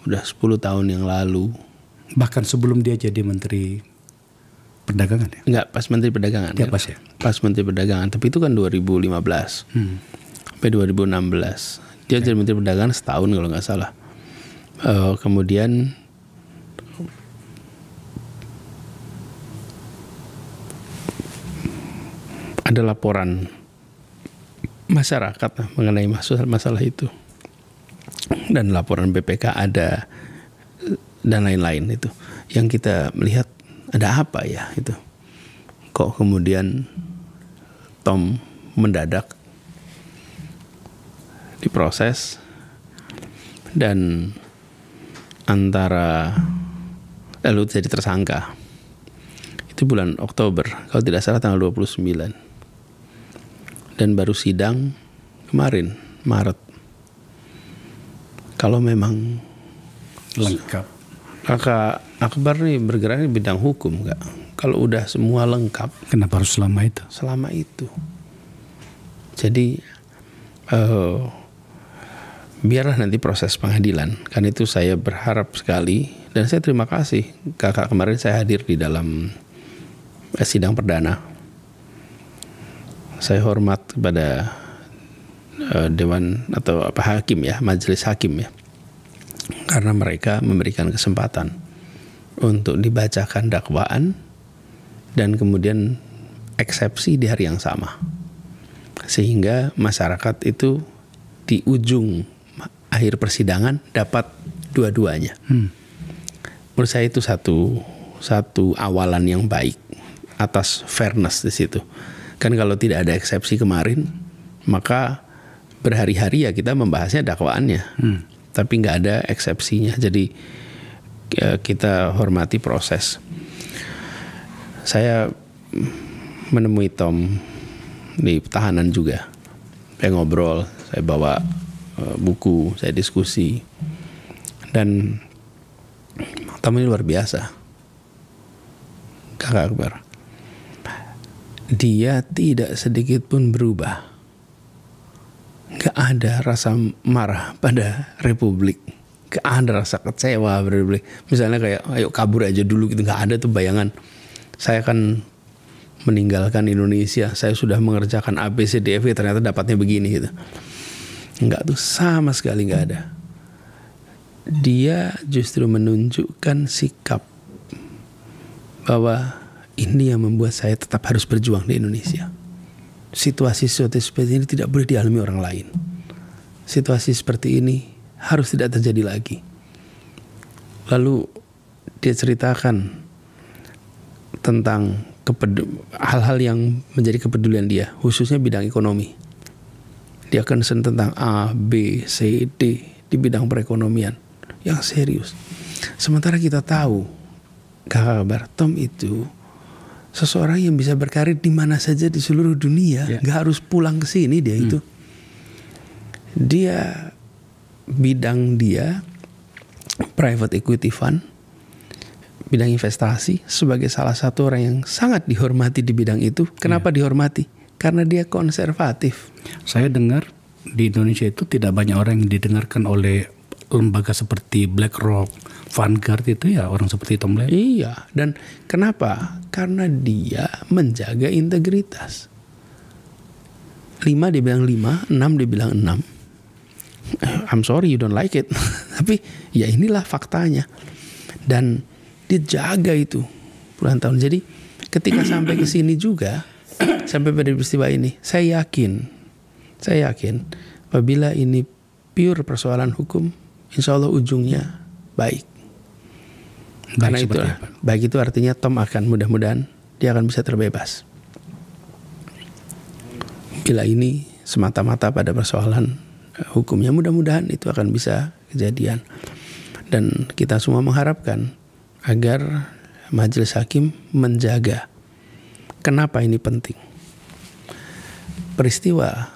udah 10 tahun yang lalu. Bahkan sebelum dia jadi Menteri Perdagangan ya? Enggak, pas Menteri Perdagangan. Ya, kan? pas ya. Pas Menteri Perdagangan, tapi itu kan 2015 sampai 2016. Dia jadi Menteri Perdagangan setahun kalau nggak salah. Kemudian ada laporan masyarakat mengenai masalah itu. Dan laporan BPK ada dan lain-lain itu. Yang kita melihat ada apa ya itu. Kok kemudian Tom mendadak diproses dan antara lalu jadi tersangka. Itu bulan Oktober, kalau tidak salah tanggal 29. Dan baru sidang kemarin, Maret. Kalau memang Lengkap. Kakak Akbar nih bergerak di bidang hukum enggak? Kalau udah semua lengkap, Kenapa harus selama itu? selama itu. Jadi biarlah nanti proses pengadilan. Kan itu saya berharap sekali dan saya terima kasih Kakak kemarin saya hadir di dalam sidang perdana. Saya hormat kepada dewan atau hakim ya, majelis hakim ya. Karena mereka memberikan kesempatan untuk dibacakan dakwaan dan kemudian eksepsi di hari yang sama. Sehingga masyarakat itu di ujung akhir persidangan dapat dua-duanya. Menurut saya itu satu awalan yang baik atas fairness di situ. Kan kalau tidak ada eksepsi kemarin, maka berhari-hari ya kita membahasnya dakwaannya. Tapi nggak ada eksepsinya. Jadi kita hormati proses. Saya menemui Tom di tahanan juga. Saya ngobrol, saya bawa buku, saya diskusi. Dan Tom ini luar biasa. Kakak Akbar. Dia tidak sedikit pun berubah. Gak ada rasa marah pada Republik. ada rasa kecewa berarti. Misalnya kayak ayo kabur aja dulu gitu, nggak ada tuh bayangan saya akan meninggalkan Indonesia, saya sudah mengerjakan A B C D F ternyata dapatnya begini gitu. Enggak tuh, sama sekali nggak ada. Dia justru menunjukkan sikap bahwa ini yang membuat saya tetap harus berjuang di Indonesia. Situasi seperti ini tidak boleh dialami orang lain. Situasi seperti ini harus tidak terjadi lagi. Lalu dia ceritakan tentang hal-hal yang menjadi kepedulian dia, khususnya bidang ekonomi. Dia concern tentang A, B, C, D di bidang perekonomian yang serius. Sementara kita tahu, kakak kabar, Tom itu seseorang yang bisa berkarir di mana saja di seluruh dunia, nggak harus pulang ke sini dia itu. Dia bidang dia private equity fund, bidang investasi, sebagai salah satu orang yang sangat dihormati di bidang itu. Kenapa dihormati? Karena dia konservatif. Saya dengar di Indonesia itu tidak banyak orang yang didengarkan oleh lembaga seperti BlackRock, Vanguard itu ya orang seperti Tom Lehman. Iya, dan kenapa? Karena dia menjaga integritas. 5 dia bilang 5, 6 dia bilang 6. I'm sorry you don't like it. Tapi ya inilah faktanya. Dan dia jaga itu puluhan tahun. Jadi ketika sampai ke sini juga, sampai pada peristiwa ini, saya yakin apabila ini pure persoalan hukum, insya Allah ujungnya baik. Karena itu baik itu artinya Tom akan mudah-mudahan dia akan bisa terbebas. Bila ini semata-mata pada persoalan hukumnya, mudah-mudahan itu akan bisa kejadian. Dan kita semua mengharapkan agar majelis hakim menjaga. Kenapa ini penting? Peristiwa,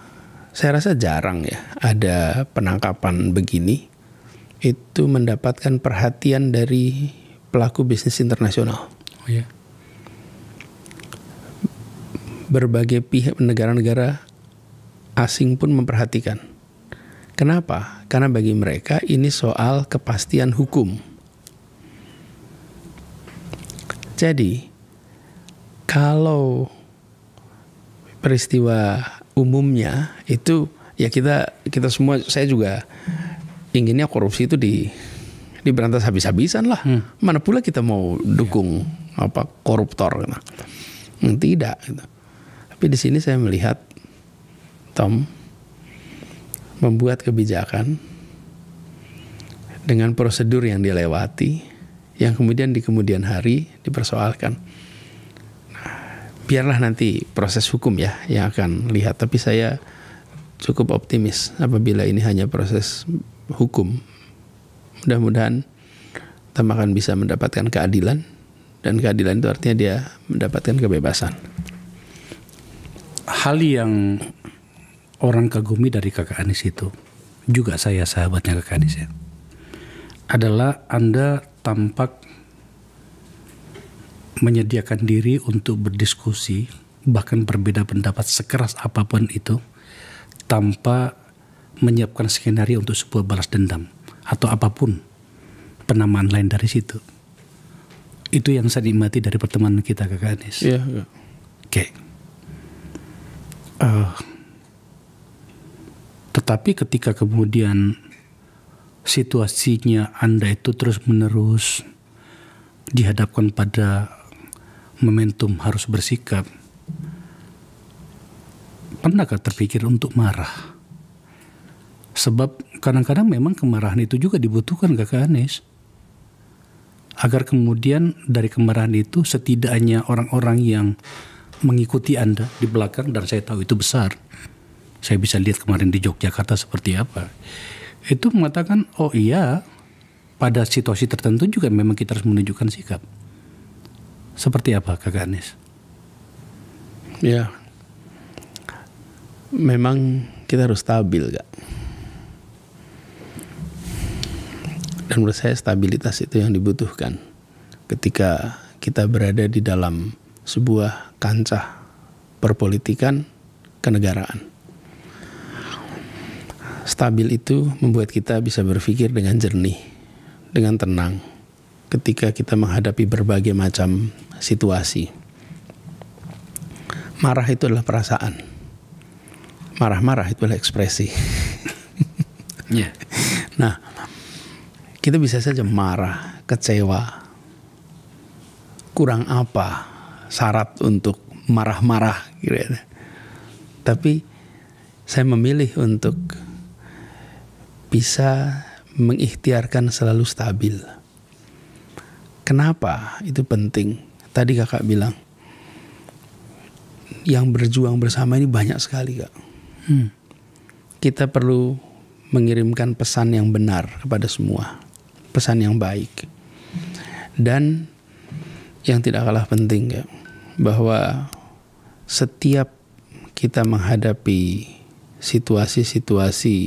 saya rasa jarang ya ada penangkapan begini itu mendapatkan perhatian dari pelaku bisnis internasional. Oh ya. Berbagai pihak negara-negara asing pun memperhatikan. Kenapa? Karena bagi mereka ini soal kepastian hukum. Jadi kalau peristiwa umumnya itu ya kita semua, saya juga inginnya korupsi itu diberantas habis-habisan lah. Mana pula kita mau dukung koruptor gitu. Tidak gitu. Tapi di sini saya melihat Tom membuat kebijakan dengan prosedur yang dilewati, yang kemudian di kemudian hari dipersoalkan. Biarlah nanti proses hukum ya yang akan lihat. Tapi saya cukup optimis apabila ini hanya proses hukum. Mudah-mudahan Tom akan bisa mendapatkan keadilan. Dan keadilan itu artinya dia mendapatkan kebebasan. Hal yang orang kagumi dari Kakak Anies itu, juga saya sahabatnya Kakak Anies ya, adalah Anda tampak menyediakan diri untuk berdiskusi, bahkan berbeda pendapat sekeras apapun itu, tanpa menyiapkan skenario untuk sebuah balas dendam atau apapun penamaan lain dari situ. Itu yang saya nikmati dari pertemanan kita, Kakak Anies. Iya. Oke. Tetapi ketika kemudian situasinya Anda itu terus-menerus dihadapkan pada momentum harus bersikap, pernahkah terpikir untuk marah? Sebab kadang-kadang memang kemarahan itu juga dibutuhkan, Kakak Anies. Agar kemudian dari kemarahan itu setidaknya orang-orang yang mengikuti Anda di belakang, dan saya tahu itu besar. Saya bisa lihat kemarin di Yogyakarta seperti apa. Itu mengatakan, oh iya, pada situasi tertentu juga memang kita harus menunjukkan sikap. Seperti apa, Kakak Anies? Ya, memang kita harus stabil, Kak. Dan menurut saya stabilitas itu yang dibutuhkan ketika kita berada di dalam sebuah kancah perpolitikan kenegaraan. Stabil itu membuat kita bisa berpikir dengan jernih, dengan tenang ketika kita menghadapi berbagai macam situasi. Marah itu adalah perasaan. Marah-marah itu adalah ekspresi. Yeah. Nah, kita bisa saja marah, kecewa, kurang apa syarat untuk marah-marah gitu. Tapi saya memilih untuk bisa mengikhtiarkan selalu stabil. Kenapa itu penting? Tadi kakak bilang, yang berjuang bersama ini banyak sekali, Kak. Kita perlu mengirimkan pesan yang benar kepada semua, pesan yang baik. Dan yang tidak kalah penting, Kak, bahwa setiap kita menghadapi situasi-situasi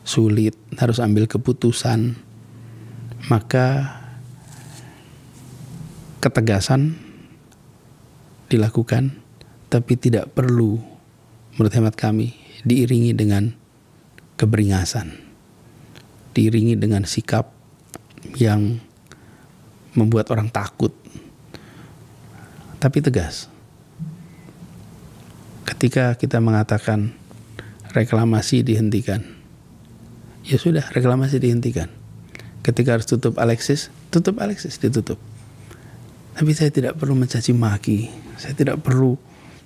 sulit, harus ambil keputusan, maka ketegasan dilakukan, tapi tidak perlu, menurut hemat kami, diiringi dengan keberingasan, diiringi dengan sikap yang membuat orang takut, tapi tegas. Ketika kita mengatakan reklamasi dihentikan, ya sudah, reklamasi dihentikan. Ketika harus tutup Alexis, ditutup. Tapi saya tidak perlu mencaci maki, saya tidak perlu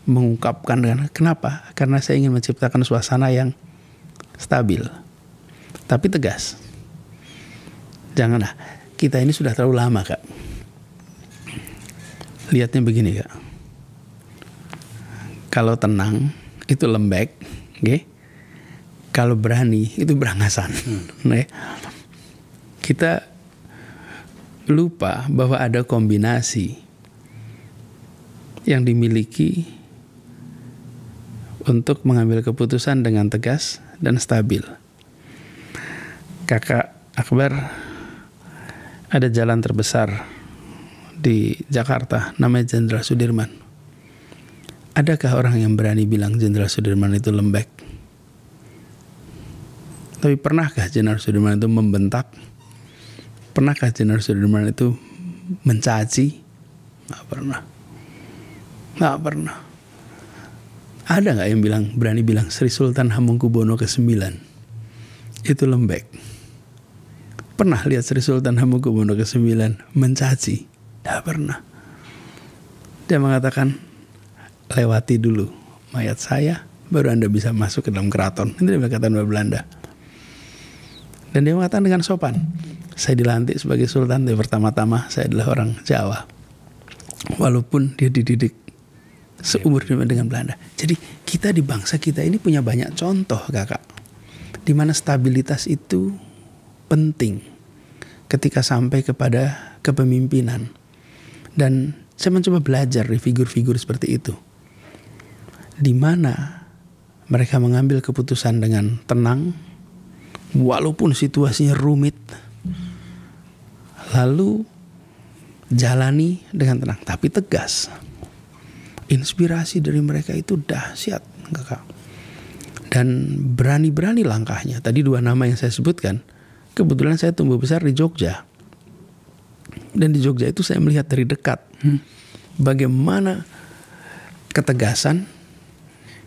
mengungkapkan kenapa? Karena saya ingin menciptakan suasana yang stabil, tapi tegas. Janganlah, kita ini sudah terlalu lama, Kak. Lihatnya begini, Kak. Kalau tenang itu lembek, okay? Kalau berani itu berangasan. Kita lupa bahwa ada kombinasi yang dimiliki untuk mengambil keputusan dengan tegas dan stabil. Kakak Akbar, ada jalan terbesar di Jakarta namanya Jenderal Sudirman. Adakah orang yang berani bilang Jenderal Sudirman itu lembek? Tapi pernahkah Jenderal Sudirman itu membentak? Pernahkah Jenderal Sudirman itu mencaci? Nggak pernah. Ada nggak yang berani bilang Sri Sultan Hamengkubuwono ke-9 itu lembek? Pernah lihat Sri Sultan Hamengkubuwono ke-9 mencaci? Tidak pernah. Dia mengatakan, lewati dulu mayat saya, baru Anda bisa masuk ke dalam keraton. Itu dia berkata oleh Belanda. Dan dia mengatakan dengan sopan, saya dilantik sebagai sultan, tapi pertama-tama saya adalah orang Jawa. Walaupun dia dididik seumur dengan Belanda. Jadi kita di bangsa kita ini punya banyak contoh, Kakak, di mana stabilitas itu penting ketika sampai kepada kepemimpinan. Dan saya mencoba belajar dari figur-figur seperti itu, di mana mereka mengambil keputusan dengan tenang, walaupun situasinya rumit, lalu jalani dengan tenang, tapi tegas. Inspirasi dari mereka itu dahsyat, Kakak. Dan berani-berani langkahnya. Tadi 2 nama yang saya sebutkan, kebetulan saya tumbuh besar di Jogja. Dan di Jogja itu saya melihat dari dekat bagaimana ketegasan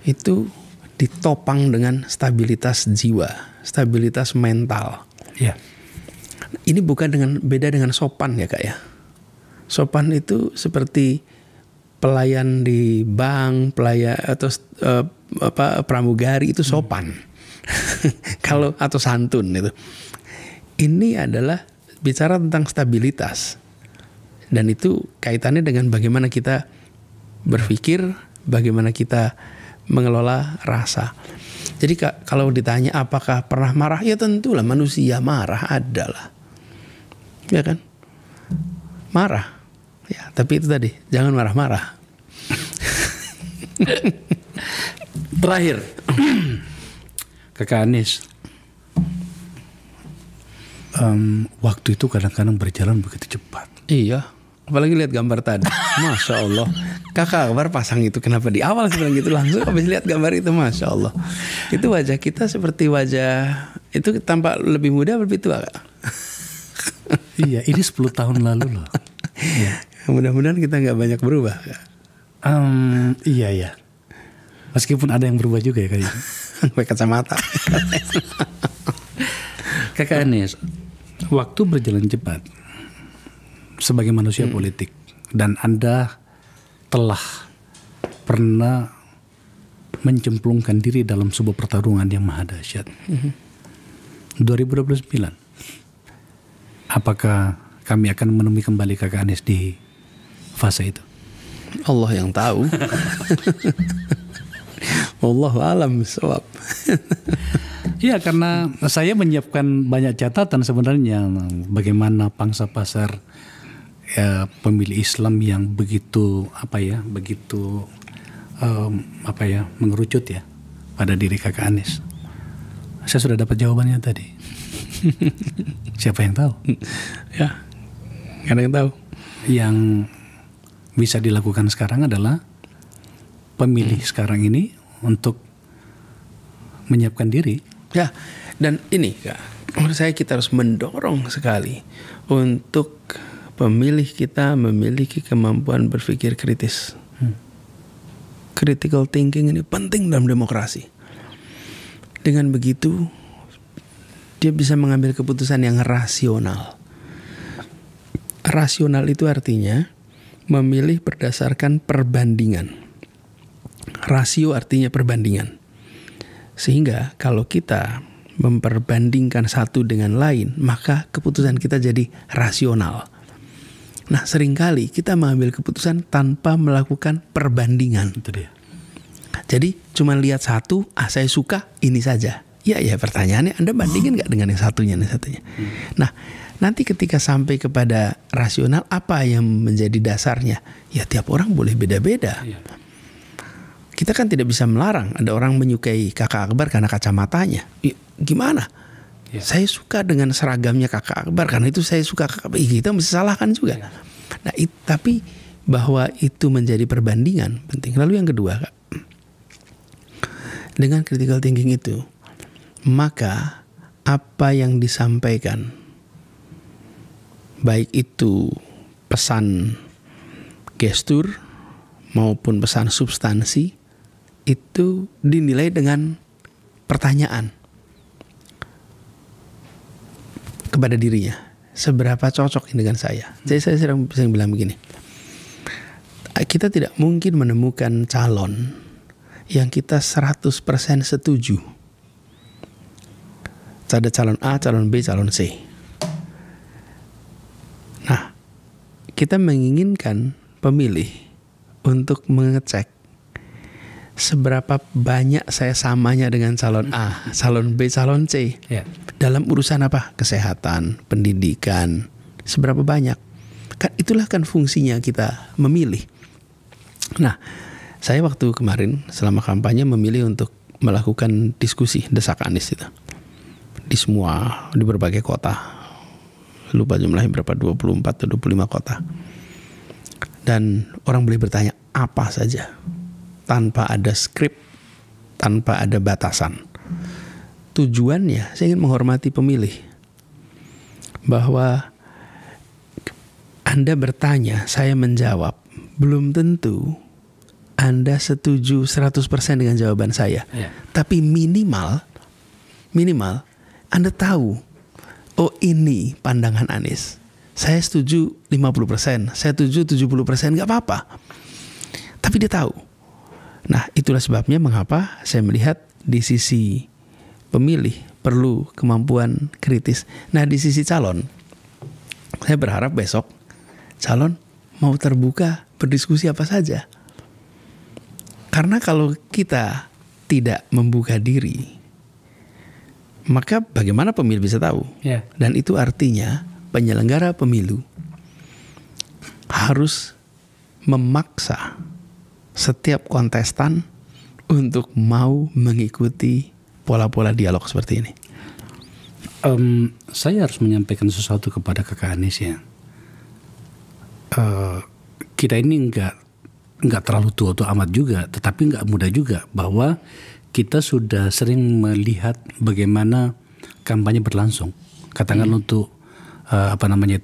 itu ditopang dengan stabilitas jiwa, stabilitas mental. Ya. Ini bukan beda dengan sopan, ya, Kak, ya. Sopan itu seperti pelayan di bank, pelayan atau pramugari itu sopan. Kalau atau santun itu. Ini adalah bicara tentang stabilitas. Dan itu kaitannya dengan bagaimana kita berpikir, bagaimana kita mengelola rasa. Jadi kalau ditanya apakah pernah marah, ya tentulah manusia marah, adalah. Ya kan? Marah. Ya, tapi itu tadi, jangan marah-marah. Terakhir, Kakak Anies, waktu itu kadang-kadang berjalan begitu cepat. Iya, Apalagi lihat gambar tadi, Masya Allah. Kakak Akbar pasang itu, kenapa di awal sebenarnya gitu, langsung habis lihat gambar itu, Masya Allah. Itu wajah kita seperti wajah, itu tampak lebih muda lebih tua, Kak? Iya, ini 10 tahun lalu loh. Ya. Mudah-mudahan kita nggak banyak berubah, Kak. Iya. Meskipun ada yang berubah juga ya kayaknya. Pakai kacamata. Kakak Anies, waktu berjalan cepat sebagai manusia politik, dan Anda telah pernah mencemplungkan diri dalam sebuah pertarungan yang maha dahsyat. 2029, apakah kami akan menemui kembali Kakak Anies di fase itu? Allah yang tahu. Wallahu alam bisawab. Iya, karena saya menyiapkan banyak catatan sebenarnya bagaimana pangsa pasar pemilih Islam yang begitu mengerucut ya pada diri Kakak Anies. Saya sudah dapat jawabannya tadi. Siapa yang tahu? Ya, nggak ada yang tahu. Yang bisa dilakukan sekarang adalah pemilih sekarang ini untuk menyiapkan diri. Ya, dan ini Kak, menurut saya kita harus mendorong sekali untuk pemilih kita memiliki kemampuan berpikir kritis. Critical thinking ini penting dalam demokrasi. Dengan begitu, dia bisa mengambil keputusan yang rasional. Rasional itu artinya memilih berdasarkan perbandingan. Rasio artinya perbandingan. Sehingga kalau kita memperbandingkan satu dengan lain, maka keputusan kita jadi rasional. Nah, seringkali kita mengambil keputusan tanpa melakukan perbandingan. Itu dia. Jadi cuma lihat satu, saya suka ini saja. Ya pertanyaannya, Anda bandingin nggak dengan yang satunya? Nah, nanti ketika sampai kepada rasional, apa yang menjadi dasarnya? Ya tiap orang boleh beda-beda. Iya. Kita kan tidak bisa melarang ada orang menyukai Kakak Akbar karena kacamatanya. Gimana? Ya. Saya suka dengan seragamnya Kakak Akbar karena itu saya suka Kakak Akbar. Kita mesti salahkan juga. Ya. Nah, tapi bahwa itu menjadi perbandingan penting. Lalu yang kedua, Kak, dengan critical thinking itu, maka apa yang disampaikan, baik itu pesan gestur maupun pesan substansi, itu dinilai dengan pertanyaan kepada dirinya, seberapa cocok dengan saya. Jadi saya sering bilang begini, kita tidak mungkin menemukan calon yang kita 100% setuju. Ada calon A, calon B, calon C. Nah, kita menginginkan pemilih untuk mengecek seberapa banyak saya samanya dengan calon A, calon B, calon C. Ya. Dalam urusan apa? Kesehatan, pendidikan, seberapa banyak. Itulah kan fungsinya kita memilih. Nah, saya waktu kemarin selama kampanye memilih untuk melakukan diskusi desak Anies itu. Di berbagai kota. Lupa jumlahnya berapa, 24 atau 25 kota. Dan orang boleh bertanya apa saja tanpa ada skrip, tanpa ada batasan. Tujuannya saya ingin menghormati pemilih, bahwa Anda bertanya, saya menjawab, belum tentu Anda setuju 100% dengan jawaban saya. Ya. Tapi minimal Anda tahu, oh ini pandangan Anies. Saya setuju 50%, saya setuju 70%, gak apa-apa. Tapi dia tahu. Nah, itulah sebabnya mengapa saya melihat di sisi pemilih perlu kemampuan kritis. Nah, di sisi calon, saya berharap besok calon mau terbuka berdiskusi apa saja. Karena kalau kita tidak membuka diri, maka bagaimana pemilih bisa tahu? Ya. Dan itu artinya penyelenggara pemilu harus memaksa setiap kontestan untuk mau mengikuti pola-pola dialog seperti ini. Saya harus menyampaikan sesuatu kepada Kakak Anies ya. kita ini nggak terlalu tua amat juga, tetapi nggak muda juga, bahwa kita sudah sering melihat bagaimana kampanye berlangsung, katakanlah untuk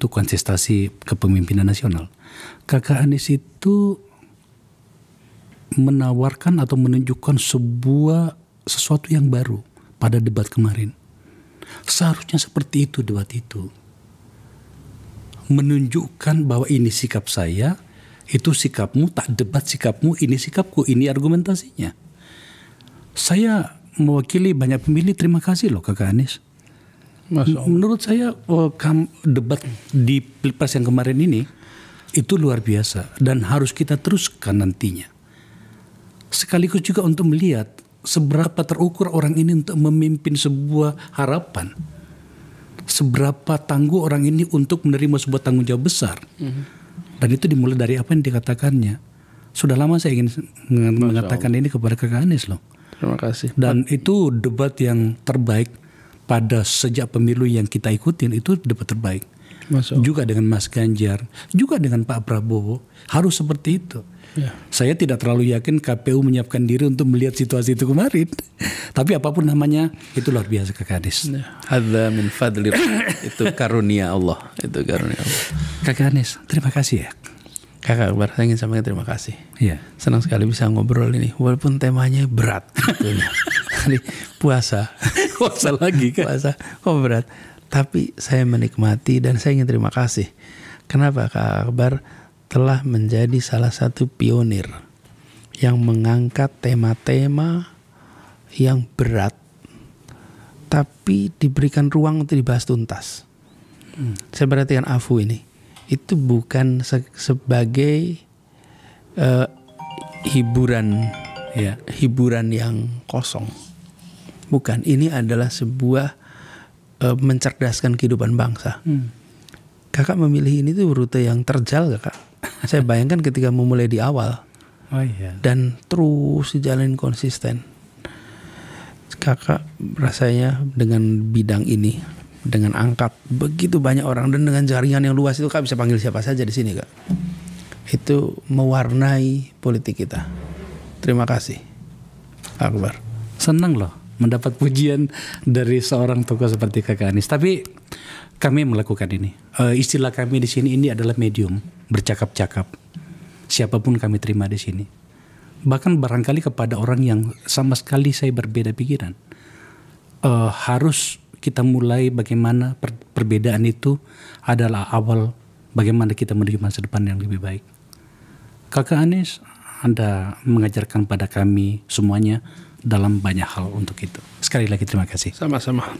kontestasi kepemimpinan nasional. Kakak Anies itu menawarkan atau menunjukkan sesuatu yang baru pada debat kemarin. Seharusnya seperti itu debat itu. Menunjukkan bahwa ini sikap saya, itu sikapmu, tak debat sikapmu, ini sikapku, ini argumentasinya. Saya mewakili banyak pemilih, terima kasih loh Kakak Anies. Menurut saya debat di Pilpres yang kemarin ini itu luar biasa dan harus kita teruskan nantinya. Sekaligus juga untuk melihat seberapa terukur orang ini untuk memimpin sebuah harapan. Seberapa tangguh orang ini untuk menerima sebuah tanggung jawab besar. Dan itu dimulai dari apa yang dikatakannya. Sudah lama saya ingin mengatakan ini kepada Kakak Anies loh. Terima kasih. Dan itu debat yang terbaik pada sejak pemilu yang kita ikutin, itu debat terbaik. Juga dengan Mas Ganjar, juga dengan Pak Prabowo, harus seperti itu. Ya. Saya tidak terlalu yakin KPU menyiapkan diri untuk melihat situasi itu kemarin. Tapi apapun namanya, itu luar biasa Kakak Anies. Hadza min fadli, itu karunia Allah. Itu karunia Allah. Kakak Anies, terima kasih ya. Kakak Akbar, saya ingin sampaikan terima kasih. Iya. Senang sekali bisa ngobrol ini, walaupun temanya berat. Puasa lagi kan? Puasa, kok berat? Tapi saya menikmati dan saya ingin terima kasih. Kenapa Kak Akbar telah menjadi salah satu pionir yang mengangkat tema-tema yang berat, tapi diberikan ruang untuk dibahas tuntas. Saya perhatikan Afu ini, itu bukan sebagai hiburan, ya, hiburan yang kosong. Bukan, ini adalah sebuah mencerdaskan kehidupan bangsa. Kakak memilih ini tuh rute yang terjal gak Kak? Saya bayangkan ketika memulai di awal. Oh iya. Dan terus dijalanin konsisten. Kakak rasanya dengan bidang ini, dengan angkat begitu banyak orang dan dengan jaringan yang luas itu, Kak bisa panggil siapa saja di sini Kak. Itu mewarnai politik kita. Terima kasih Akbar. Senang loh mendapat pujian dari seorang tokoh seperti Kakak Anies. Tapi kami melakukan ini. Istilah kami di sini ini adalah medium, bercakap-cakap. Siapapun kami terima di sini. Bahkan barangkali kepada orang yang sama sekali saya berbeda pikiran. Harus kita mulai bagaimana perbedaan itu adalah awal bagaimana kita menuju masa depan yang lebih baik. Kakak Anies, Anda mengajarkan pada kami semuanya dalam banyak hal untuk itu. Sekali lagi terima kasih. Sama-sama.